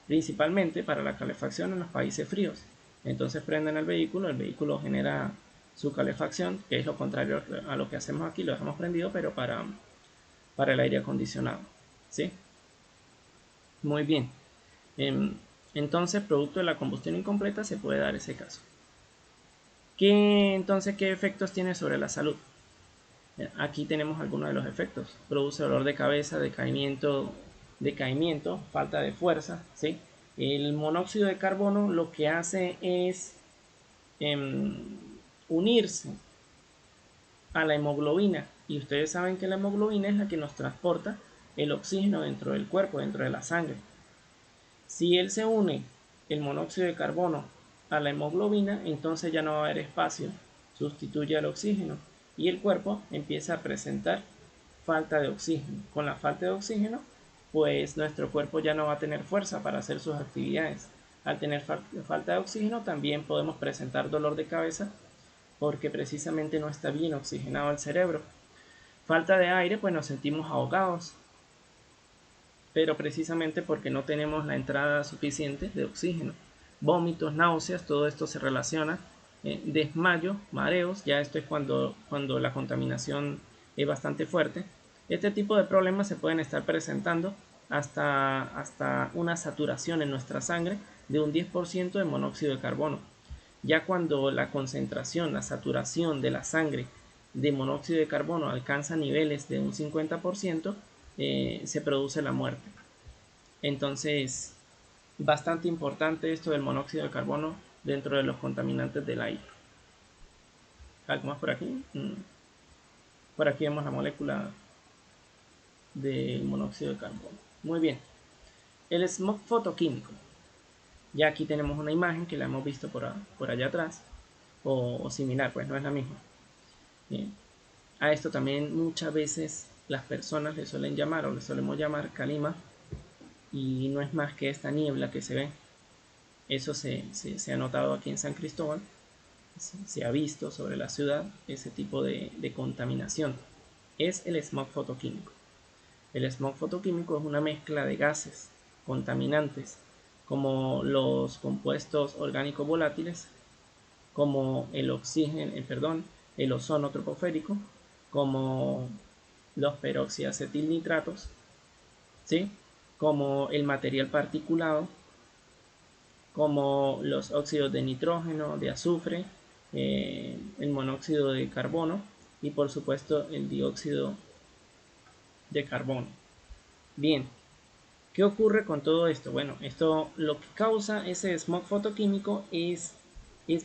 principalmente para la calefacción en los países fríos. Entonces prenden el vehículo genera su calefacción, que es lo contrario a lo que hacemos aquí, lo dejamos prendido, pero para el aire acondicionado, ¿sí? Muy bien. Entonces, producto de la combustión incompleta, se puede dar ese caso. Entonces, ¿qué efectos tiene sobre la salud? Aquí tenemos algunos de los efectos. Produce dolor de cabeza, decaimiento, falta de fuerza, ¿sí? El monóxido de carbono lo que hace es unirse a la hemoglobina, y ustedes saben que la hemoglobina es la que nos transporta el oxígeno dentro del cuerpo, dentro de la sangre. Si él se une, el monóxido de carbono, a la hemoglobina, entonces ya no va a haber espacio, sustituye al oxígeno y el cuerpo empieza a presentar falta de oxígeno. Con la falta de oxígeno, pues nuestro cuerpo ya no va a tener fuerza para hacer sus actividades. Al tener falta de oxígeno también podemos presentar dolor de cabeza, porque precisamente no está bien oxigenado el cerebro. Falta de aire, pues nos sentimos ahogados, pero precisamente porque no tenemos la entrada suficiente de oxígeno. Vómitos, náuseas, todo esto se relaciona. Desmayo, mareos, ya esto es cuando la contaminación es bastante fuerte. Este tipo de problemas se pueden estar presentando hasta una saturación en nuestra sangre de un 10% de monóxido de carbono. Ya cuando la concentración, la saturación de la sangre de monóxido de carbono alcanza niveles de un 50%, se produce la muerte. Entonces, bastante importante esto del monóxido de carbono dentro de los contaminantes del aire. ¿Algo más por aquí? Por aquí vemos la molécula del monóxido de carbono. Muy bien. El smog fotoquímico. Ya aquí tenemos una imagen que la hemos visto por allá atrás, o similar, pues no es la misma. Bien. A esto también muchas veces las personas le suelen llamar, o le solemos llamar calima, y no es más que esta niebla que se ve. Eso se ha notado aquí en San Cristóbal, se ha visto sobre la ciudad ese tipo de contaminación. Es el smog fotoquímico. El smog fotoquímico es una mezcla de gases contaminantes como los compuestos orgánicos volátiles, como el oxígeno, el ozono troposférico, como los peroxiacetilnitratos, ¿sí? Como el material particulado, como los óxidos de nitrógeno, de azufre, el monóxido de carbono y por supuesto el dióxido de carbono. Bien, ¿qué ocurre con todo esto? Bueno, esto lo que causa ese smog fotoquímico es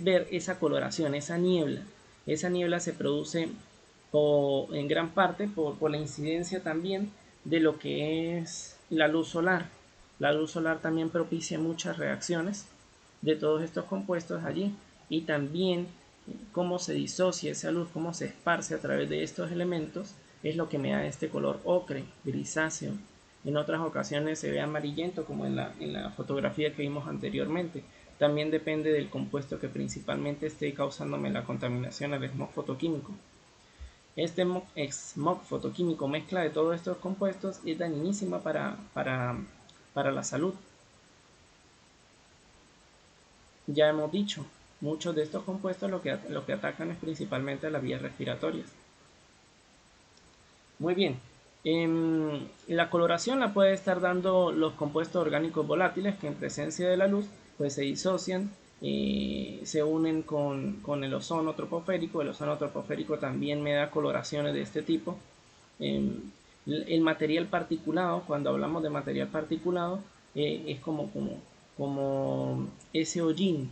ver esa coloración, esa niebla. Esa niebla se produce en gran parte por la incidencia también de lo que es la luz solar. La luz solar también propicia muchas reacciones de todos estos compuestos allí y también cómo se disocia esa luz, cómo se esparce a través de estos elementos es lo que me da este color ocre, grisáceo. En otras ocasiones se ve amarillento como en la fotografía que vimos anteriormente. También depende del compuesto que principalmente esté causándome la contaminación al smog fotoquímico. Este smog fotoquímico, mezcla de todos estos compuestos, es dañinísima para la salud. Ya hemos dicho, muchos de estos compuestos lo que atacan es principalmente a las vías respiratorias. Muy bien. La coloración la puede estar dando los compuestos orgánicos volátiles que en presencia de la luz pues se disocian, se unen con el ozono troposférico. El ozono troposférico también me da coloraciones de este tipo. El material particulado, cuando hablamos de material particulado, es como ese hollín,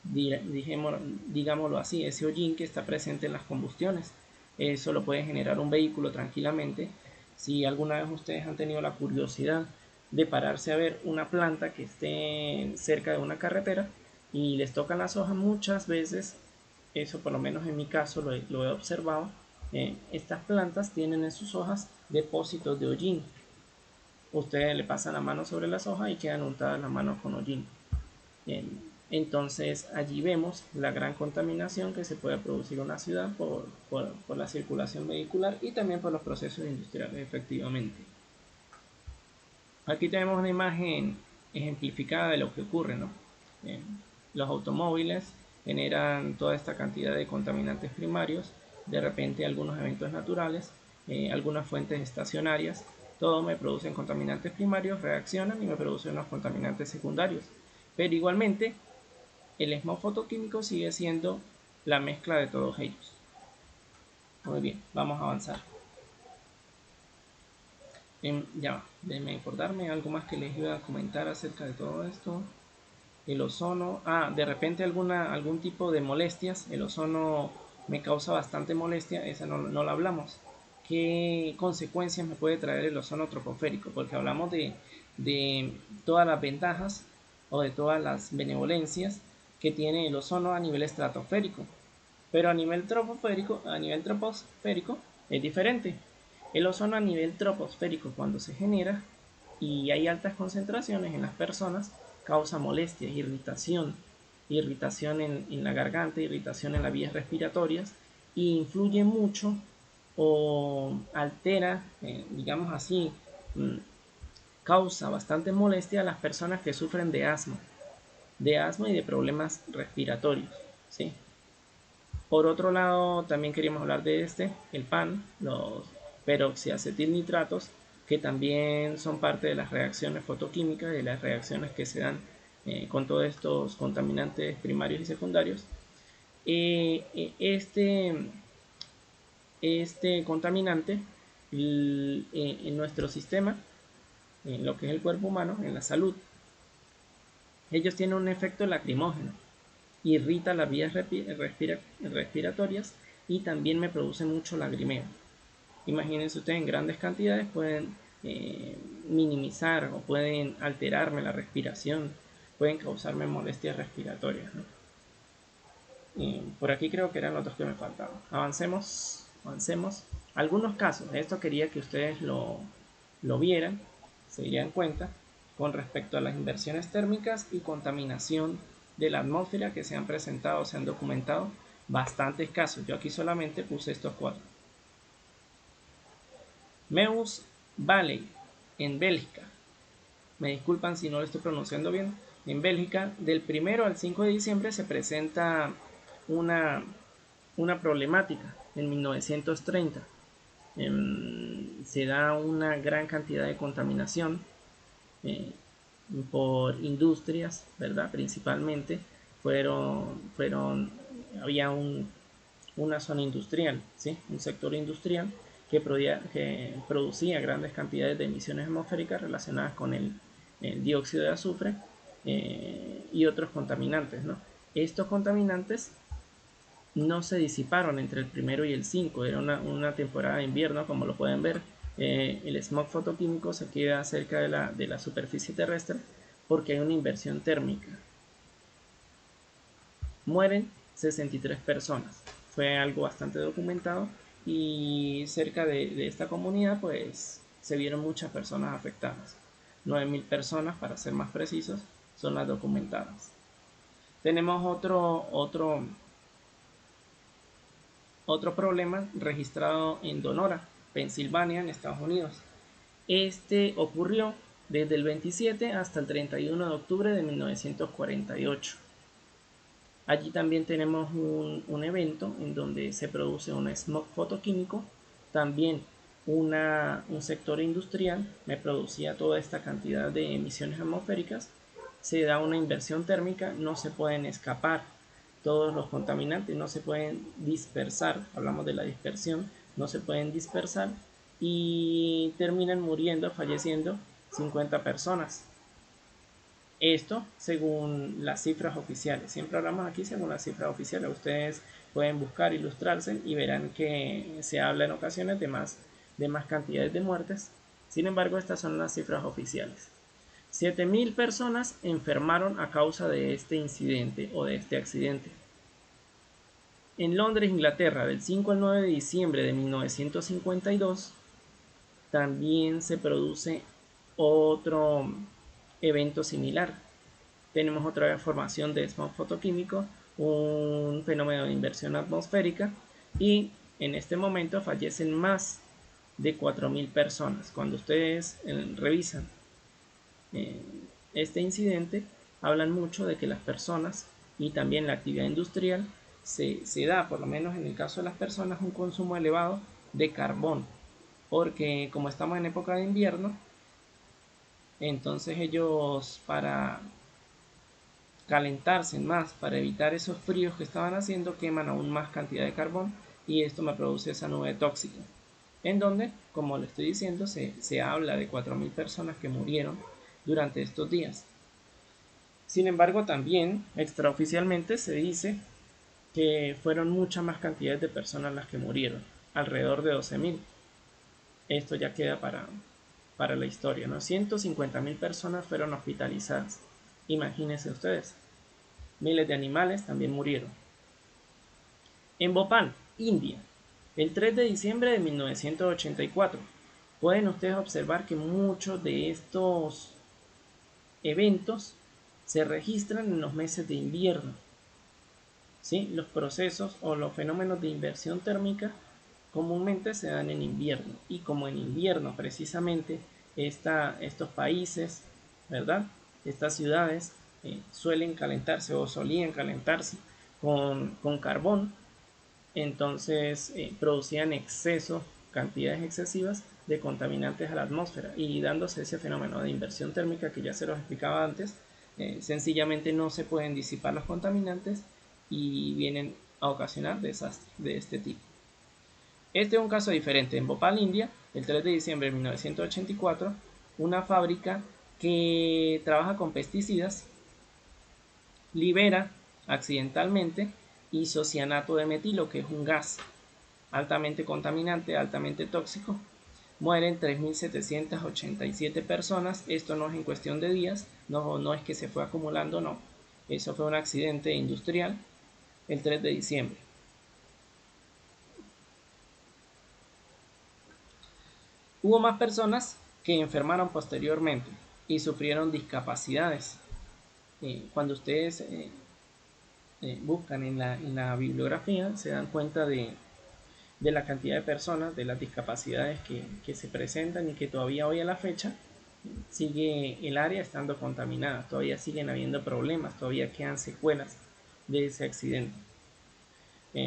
digámoslo así, ese hollín que está presente en las combustiones. Eso lo puede generar un vehículo tranquilamente. Si alguna vez ustedes han tenido la curiosidad de pararse a ver una planta que esté cerca de una carretera y les tocan las hojas, muchas veces, eso por lo menos en mi caso lo he observado, estas plantas tienen en sus hojas depósitos de hollín. Ustedes le pasan la mano sobre las hojas y quedan untadas las manos con hollín. Entonces allí vemos la gran contaminación que se puede producir en una ciudad por la circulación vehicular y también por los procesos industriales, efectivamente. Aquí tenemos una imagen ejemplificada de lo que ocurre, ¿no? Los automóviles generan toda esta cantidad de contaminantes primarios, de repente algunos eventos naturales, algunas fuentes estacionarias, todo me producen contaminantes primarios, reaccionan y me producen unos contaminantes secundarios. Pero igualmente, el smog fotoquímico sigue siendo la mezcla de todos ellos. Muy bien, vamos a avanzar. Ya, déjenme acordarme algo más que les iba a comentar acerca de todo esto. El ozono, de repente algún tipo de molestias. El ozono me causa bastante molestia, esa no la hablamos. ¿Qué consecuencias me puede traer el ozono troposférico? Porque hablamos de todas las ventajas o de todas las benevolencias que tiene el ozono a nivel estratosférico. Pero a nivel troposférico es diferente. El ozono a nivel troposférico, cuando se genera y hay altas concentraciones en las personas, causa molestias, irritación en la garganta, irritación en las vías respiratorias, e influye mucho o altera, digamos así, causa bastante molestia a las personas que sufren de asma y de problemas respiratorios, ¿sí? Por otro lado, también queríamos hablar de el PAN, los peroxiacetilnitratos, que también son parte de las reacciones fotoquímicas, de las reacciones que se dan con todos estos contaminantes primarios y secundarios. Este contaminante en nuestro sistema en lo que es el cuerpo humano, en la salud. Ellos tienen un efecto lacrimógeno, irrita las vías respiratorias y también me produce mucho lagrimeo. Imagínense ustedes, en grandes cantidades pueden minimizar o pueden alterarme la respiración, pueden causarme molestias respiratorias, ¿no? Por aquí creo que eran los dos que me faltaban. Avancemos. Algunos casos, esto quería que ustedes lo vieran, se dieran cuenta con respecto a las inversiones térmicas y contaminación de la atmósfera que se han presentado, se han documentado bastantes casos. Yo aquí solamente puse estos 4. Meuse Valley, en Bélgica. Me disculpan si no lo estoy pronunciando bien. En Bélgica, del 1 al 5 de diciembre se presenta una problemática en 1930. Se da una gran cantidad de contaminación por industrias, ¿verdad? Principalmente había una zona industrial, ¿sí? Un sector industrial que producía grandes cantidades de emisiones atmosféricas relacionadas con el dióxido de azufre y otros contaminantes, ¿no? Estos contaminantes no se disiparon entre el 1 y el 5, era una temporada de invierno, como lo pueden ver. El smog fotoquímico se queda cerca de la superficie terrestre porque hay una inversión térmica. Mueren 63 personas, fue algo bastante documentado, y cerca de esta comunidad pues se vieron muchas personas afectadas. 9.000 personas, para ser más precisos, son las documentadas. Tenemos otro problema registrado en Donora, Pensilvania, en Estados Unidos. Este ocurrió desde el 27 hasta el 31 de octubre de 1948. Allí también tenemos un evento en donde se produce un smog fotoquímico. También un sector industrial me producía toda esta cantidad de emisiones atmosféricas. Se da una inversión térmica, no se pueden escapar todos los contaminantes, no se pueden dispersar, hablamos de la dispersión, no se pueden dispersar y terminan muriendo, falleciendo 50 personas. Esto según las cifras oficiales. Siempre hablamos aquí según las cifras oficiales. Ustedes pueden buscar, ilustrarse y verán que se habla en ocasiones de más cantidades de muertes. Sin embargo, estas son las cifras oficiales. 7.000 personas enfermaron a causa de este incidente o de este accidente. En Londres, Inglaterra, del 5 al 9 de diciembre de 1952, también se produce otro evento similar. Tenemos otra formación de smog fotoquímico, un fenómeno de inversión atmosférica, y en este momento fallecen más de 4.000 personas. Cuando ustedes revisan este incidente, hablan mucho de que las personas y también la actividad industrial se da, por lo menos en el caso de las personas, un consumo elevado de carbón, porque como estamos en época de invierno, entonces ellos, para calentarse más, para evitar esos fríos que estaban haciendo, queman aún más cantidad de carbón, y esto me produce esa nube tóxica, en donde, como le estoy diciendo, se habla de 4.000 personas que murieron durante estos días. Sin embargo, también extraoficialmente se dice que fueron muchas más cantidades de personas las que murieron, alrededor de 12.000. Esto ya queda para la historia, ¿no? 150.000 personas fueron hospitalizadas. Imagínense ustedes. Miles de animales también murieron. En Bhopal, India, el 3 de diciembre de 1984, pueden ustedes observar que muchos de estos eventos se registran en los meses de invierno. ¿Sí? Los procesos o los fenómenos de inversión térmica comúnmente se dan en invierno, y como en invierno precisamente estos países, ¿verdad? Estas ciudades suelen calentarse o solían calentarse con carbón, entonces producían exceso, cantidades excesivas de contaminantes a la atmósfera, y dándose ese fenómeno de inversión térmica que ya se los explicaba antes, sencillamente no se pueden disipar los contaminantes y vienen a ocasionar desastres de este tipo. Este es un caso diferente. En Bhopal, India, el 3 de diciembre de 1984, una fábrica que trabaja con pesticidas libera accidentalmente isocianato de metilo, que es un gas altamente contaminante, altamente tóxico. Mueren 3.787 personas. Esto no es en cuestión de días, no es que se fue acumulando, no. Eso fue un accidente industrial el 3 de diciembre. Hubo más personas que enfermaron posteriormente y sufrieron discapacidades. Cuando ustedes buscan en la bibliografía, se dan cuenta de la cantidad de personas, de las discapacidades que se presentan y que todavía hoy a la fecha sigue el área estando contaminada, todavía siguen habiendo problemas, todavía quedan secuelas de ese accidente.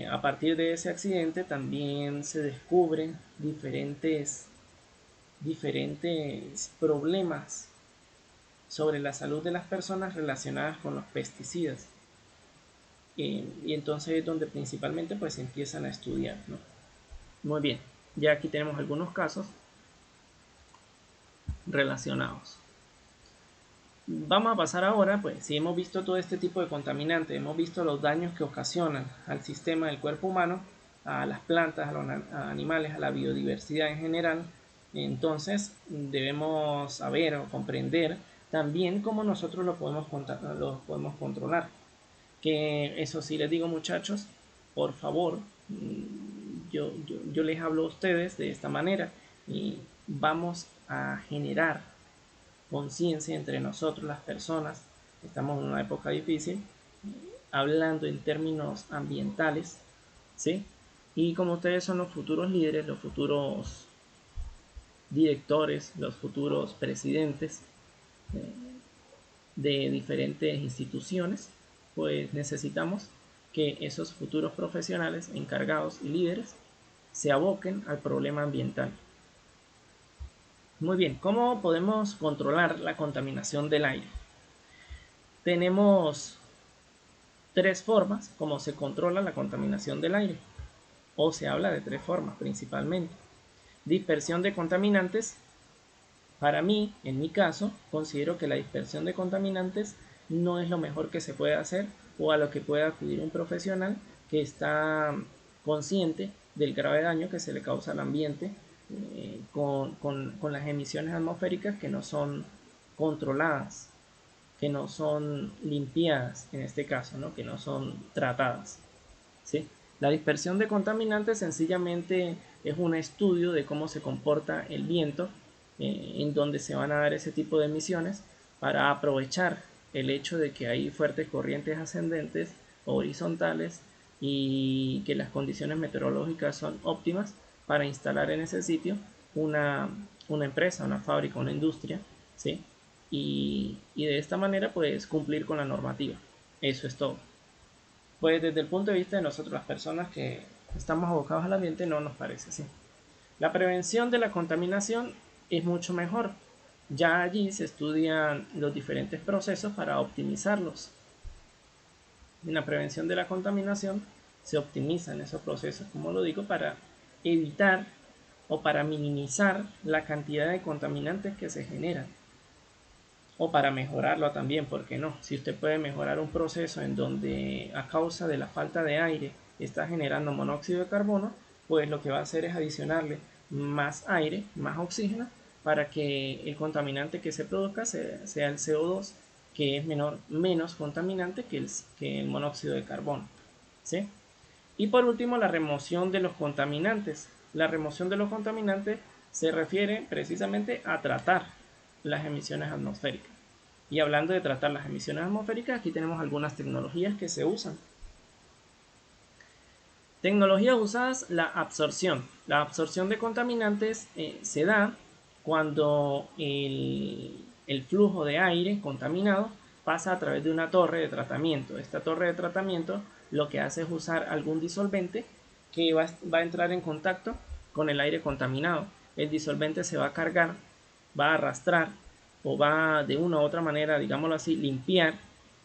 A partir de ese accidente también se descubren diferentes problemas sobre la salud de las personas relacionadas con los pesticidas. Y entonces es donde principalmente pues se empiezan a estudiar, ¿no? Muy bien, ya aquí tenemos algunos casos relacionados. Vamos a pasar ahora, pues si hemos visto todo este tipo de contaminantes, hemos visto los daños que ocasionan al sistema del cuerpo humano, a las plantas, a los animales, a la biodiversidad en general, entonces debemos saber o comprender también cómo nosotros lo podemos controlar. Que eso sí les digo, muchachos, por favor, yo les hablo a ustedes de esta manera y vamos a generar conciencia entre nosotros las personas. Estamos en una época difícil, hablando en términos ambientales, ¿sí? Y como ustedes son los futuros líderes, los futuros directores, los futuros presidentes de diferentes instituciones, pues necesitamos que esos futuros profesionales encargados y líderes se aboquen al problema ambiental. Muy bien, ¿cómo podemos controlar la contaminación del aire? Tenemos tres formas como se controla la contaminación del aire, o se habla de tres formas principalmente. Dispersión de contaminantes. Para mí, en mi caso, considero que la dispersión de contaminantes no es lo mejor que se puede hacer o a lo que puede acudir un profesional que está consciente del grave daño que se le causa al ambiente con las emisiones atmosféricas que no son controladas, que no son limpiadas en este caso, ¿no? Que no son tratadas, ¿sí? La dispersión de contaminantes sencillamente es un estudio de cómo se comporta el viento en donde se van a dar ese tipo de emisiones para aprovechar el hecho de que hay fuertes corrientes ascendentes o horizontales y que las condiciones meteorológicas son óptimas para instalar en ese sitio una empresa, una fábrica, una industria, ¿sí? Y de esta manera pues cumplir con la normativa. Eso es todo. Pues desde el punto de vista de nosotros, las personas que estamos abocados al ambiente, no nos parece así. La prevención de la contaminación es mucho mejor. Ya allí se estudian los diferentes procesos para optimizarlos. En la prevención de la contaminación se optimizan esos procesos, como lo digo, para evitar o para minimizar la cantidad de contaminantes que se generan. O para mejorarlo también, ¿por qué no? Si usted puede mejorar un proceso en donde a causa de la falta de aire está generando monóxido de carbono, pues lo que va a hacer es adicionarle más aire, más oxígeno, para que el contaminante que se produzca sea el CO2, que es menos contaminante que el monóxido de carbono, ¿sí? Y por último, la remoción de los contaminantes. La remoción de los contaminantes se refiere precisamente a tratar las emisiones atmosféricas. Y hablando de tratar las emisiones atmosféricas, aquí tenemos algunas tecnologías que se usan. Tecnologías usadas, la absorción. La absorción de contaminantes se da cuando el flujo de aire contaminado pasa a través de una torre de tratamiento. Esta torre de tratamiento lo que hace es usar algún disolvente que va a entrar en contacto con el aire contaminado. El disolvente se va a cargar, va a arrastrar o va de una u otra manera, digámoslo así, limpiar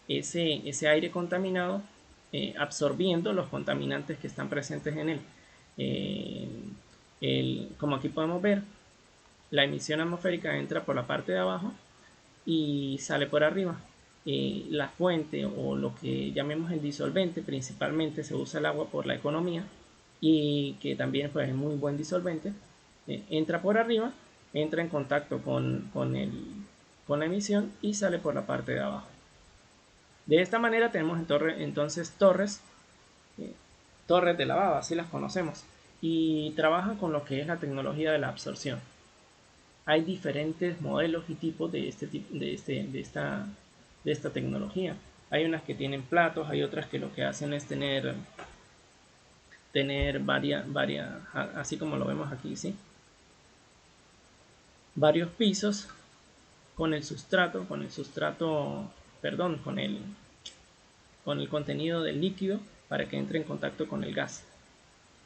ese aire contaminado, absorbiendo los contaminantes que están presentes en él. Como aquí podemos ver, la emisión atmosférica entra por la parte de abajo y sale por arriba. La fuente o lo que llamemos el disolvente, principalmente se usa el agua por la economía y que también pues, es muy buen disolvente, entra por arriba, entra en contacto con la emisión y sale por la parte de abajo. De esta manera tenemos entonces torres de lavado, así las conocemos, y trabajan con lo que es la tecnología de la absorción. Hay diferentes modelos y tipos de esta tecnología. Hay unas que tienen platos, hay otras que lo que hacen es tener varias, así como lo vemos aquí, ¿sí? Varios pisos con el sustrato, perdón, con el contenido del líquido para que entre en contacto con el gas.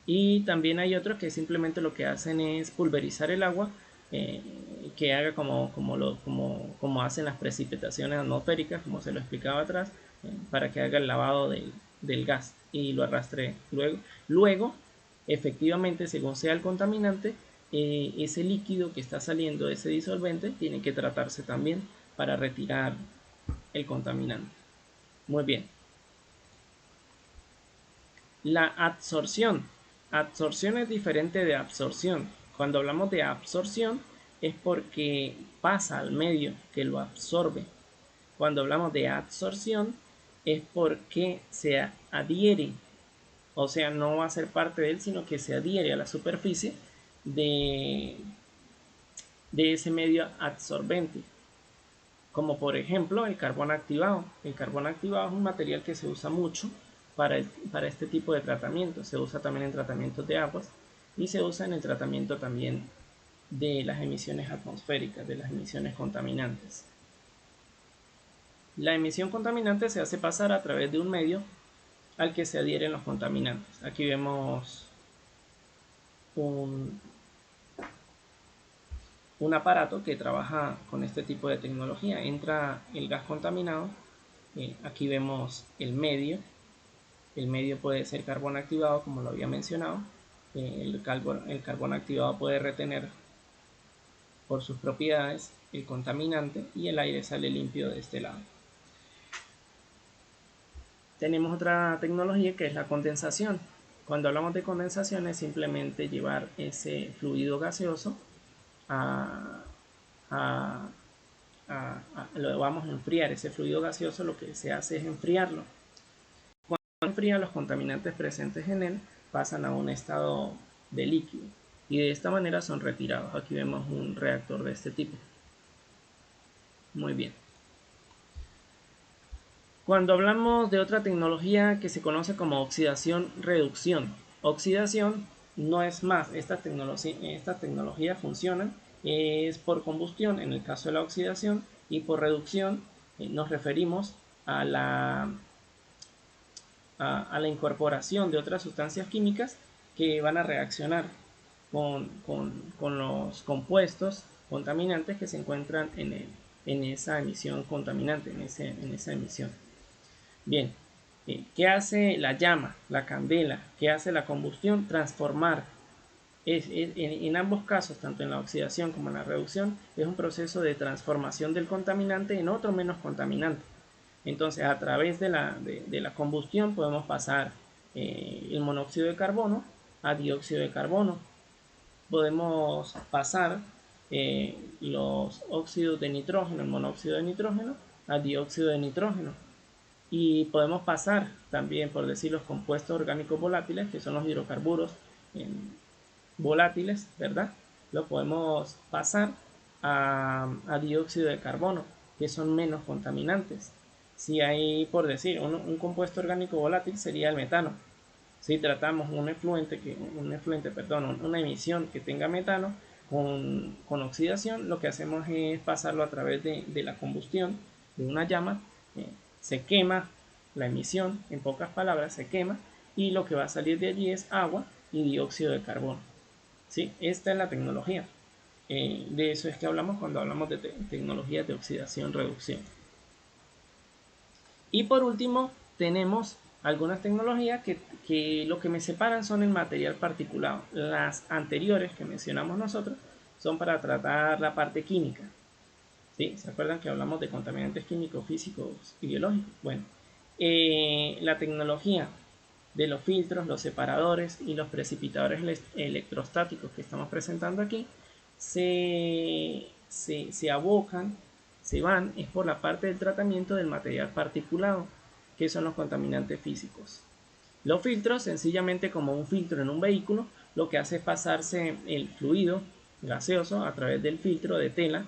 Y también hay otros que simplemente lo que hacen es pulverizar el agua, que haga como hacen las precipitaciones atmosféricas, como se lo explicaba atrás, para que haga el lavado del gas y lo arrastre luego efectivamente, según sea el contaminante, ese líquido que está saliendo de ese disolvente tiene que tratarse también para retirar el contaminante. Muy bien. La absorción. Absorción es diferente de absorción. Cuando hablamos de absorción es porque pasa al medio que lo absorbe. Cuando hablamos de adsorción es porque se adhiere, o sea, no va a ser parte de él, sino que se adhiere a la superficie de ese medio absorbente. Como por ejemplo el carbón activado. El carbón activado es un material que se usa mucho para este tipo de tratamiento. Se usa también en tratamientos de aguas y se usa en el tratamiento también de las emisiones atmosféricas, de las emisiones contaminantes. La emisión contaminante se hace pasar a través de un medio al que se adhieren los contaminantes. Aquí vemos un aparato que trabaja con este tipo de tecnología. Entra el gas contaminado, aquí vemos el medio puede ser carbón activado, como lo había mencionado. El carbón activado puede retener por sus propiedades el contaminante y el aire sale limpio de este lado. Tenemos otra tecnología que es la condensación. Cuando hablamos de condensación es simplemente llevar ese fluido gaseoso lo vamos a enfriar. Ese fluido gaseoso lo que se hace es enfriarlo. Cuando enfría, los contaminantes presentes en él pasan a un estado de líquido y de esta manera son retirados. Aquí vemos un reactor de este tipo. Muy bien. Cuando hablamos de otra tecnología que se conoce como oxidación-reducción. Oxidación no es más, estas tecnologías funcionan es por combustión en el caso de la oxidación, y por reducción nos referimos a la incorporación de otras sustancias químicas que van a reaccionar con los compuestos contaminantes que se encuentran en esa emisión contaminante, en esa emisión. Bien, ¿qué hace la llama, la candela? ¿Qué hace la combustión? Transformar. En ambos casos, tanto en la oxidación como en la reducción, es un proceso de transformación del contaminante en otro menos contaminante. Entonces, a través de la combustión podemos pasar el monóxido de carbono a dióxido de carbono. Podemos pasar los óxidos de nitrógeno, el monóxido de nitrógeno, a dióxido de nitrógeno. Y podemos pasar también, por decir, los compuestos orgánicos volátiles, que son los hidrocarburos volátiles, ¿verdad? Lo podemos pasar a dióxido de carbono, que son menos contaminantes. Si hay, por decir, un compuesto orgánico volátil sería el metano. Si tratamos una emisión que tenga metano con oxidación, lo que hacemos es pasarlo a través de la combustión de una llama. Se quema la emisión, en pocas palabras, se quema, y lo que va a salir de allí es agua y dióxido de carbono. ¿Sí? Esta es la tecnología. De eso es que hablamos cuando hablamos de tecnologías de oxidación-reducción. Y por último, tenemos algunas tecnologías que lo que me separan son el material particulado. Las anteriores que mencionamos nosotros son para tratar la parte química. ¿Sí? ¿Se acuerdan que hablamos de contaminantes químicos, físicos y biológicos? Bueno, la tecnología de los filtros, los separadores y los precipitadores electrostáticos que estamos presentando aquí se abocan, se van, es por la parte del tratamiento del material particulado, que son los contaminantes físicos. Los filtros, sencillamente como un filtro en un vehículo, lo que hace es pasarse el fluido gaseoso a través del filtro de tela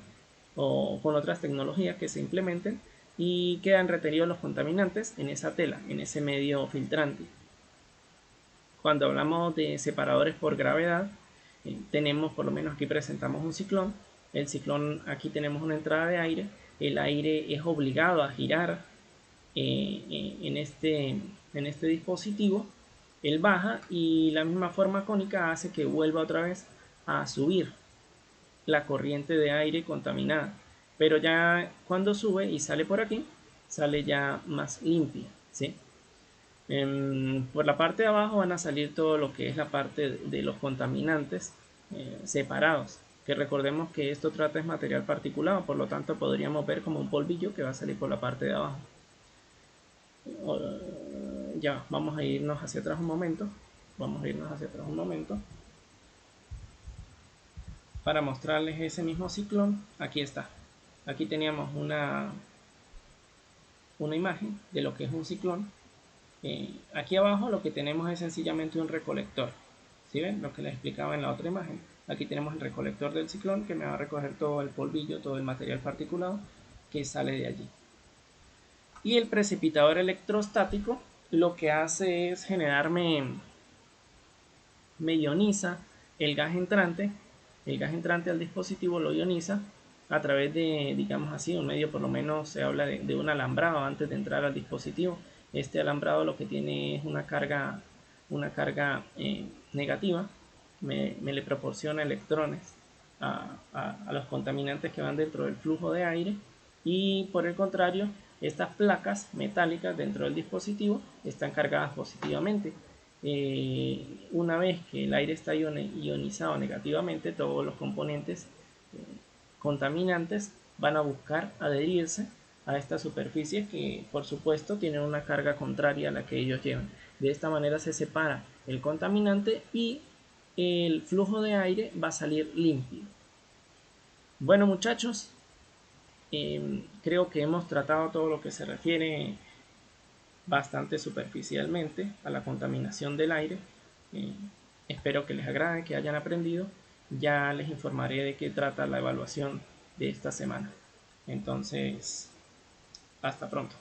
o con otras tecnologías que se implementen y quedan retenidos los contaminantes en esa tela, en ese medio filtrante. Cuando hablamos de separadores por gravedad, tenemos, por lo menos aquí presentamos un ciclón. El ciclón, aquí tenemos una entrada de aire. El aire es obligado a girar en este dispositivo. Él baja y la misma forma cónica hace que vuelva otra vez a subir la corriente de aire contaminada. Pero ya cuando sube y sale por aquí, sale ya más limpia, ¿sí? Por la parte de abajo van a salir todo lo que es la parte de los contaminantes separados, que recordemos que esto trata es material particulado, por lo tanto podríamos ver como un polvillo que va a salir por la parte de abajo. Ya, vamos a irnos hacia atrás un momento. Para mostrarles ese mismo ciclón. Aquí está. Aquí teníamos una imagen de lo que es un ciclón. Aquí abajo lo que tenemos es sencillamente un recolector. ¿Sí ven? Lo que les explicaba en la otra imagen. Aquí tenemos el recolector del ciclón que me va a recoger todo el polvillo, todo el material particulado que sale de allí. Y el precipitador electrostático lo que hace es generarme, me ioniza el gas entrante al dispositivo lo ioniza a través de, digamos así, un medio, por lo menos se habla de un alambrado antes de entrar al dispositivo. Este alambrado lo que tiene es una carga negativa, me le proporciona electrones a los contaminantes que van dentro del flujo de aire, y por el contrario, estas placas metálicas dentro del dispositivo están cargadas positivamente. Una vez que el aire está ionizado negativamente, todos los componentes contaminantes van a buscar adherirse a esta superficie que por supuesto tienen una carga contraria a la que ellos llevan. De esta manera se separa el contaminante y el flujo de aire va a salir limpio. Bueno, muchachos, creo que hemos tratado todo lo que se refiere bastante superficialmente a la contaminación del aire. Espero que les agrade, que hayan aprendido. Ya les informaré de qué trata la evaluación de esta semana. Entonces, hasta pronto.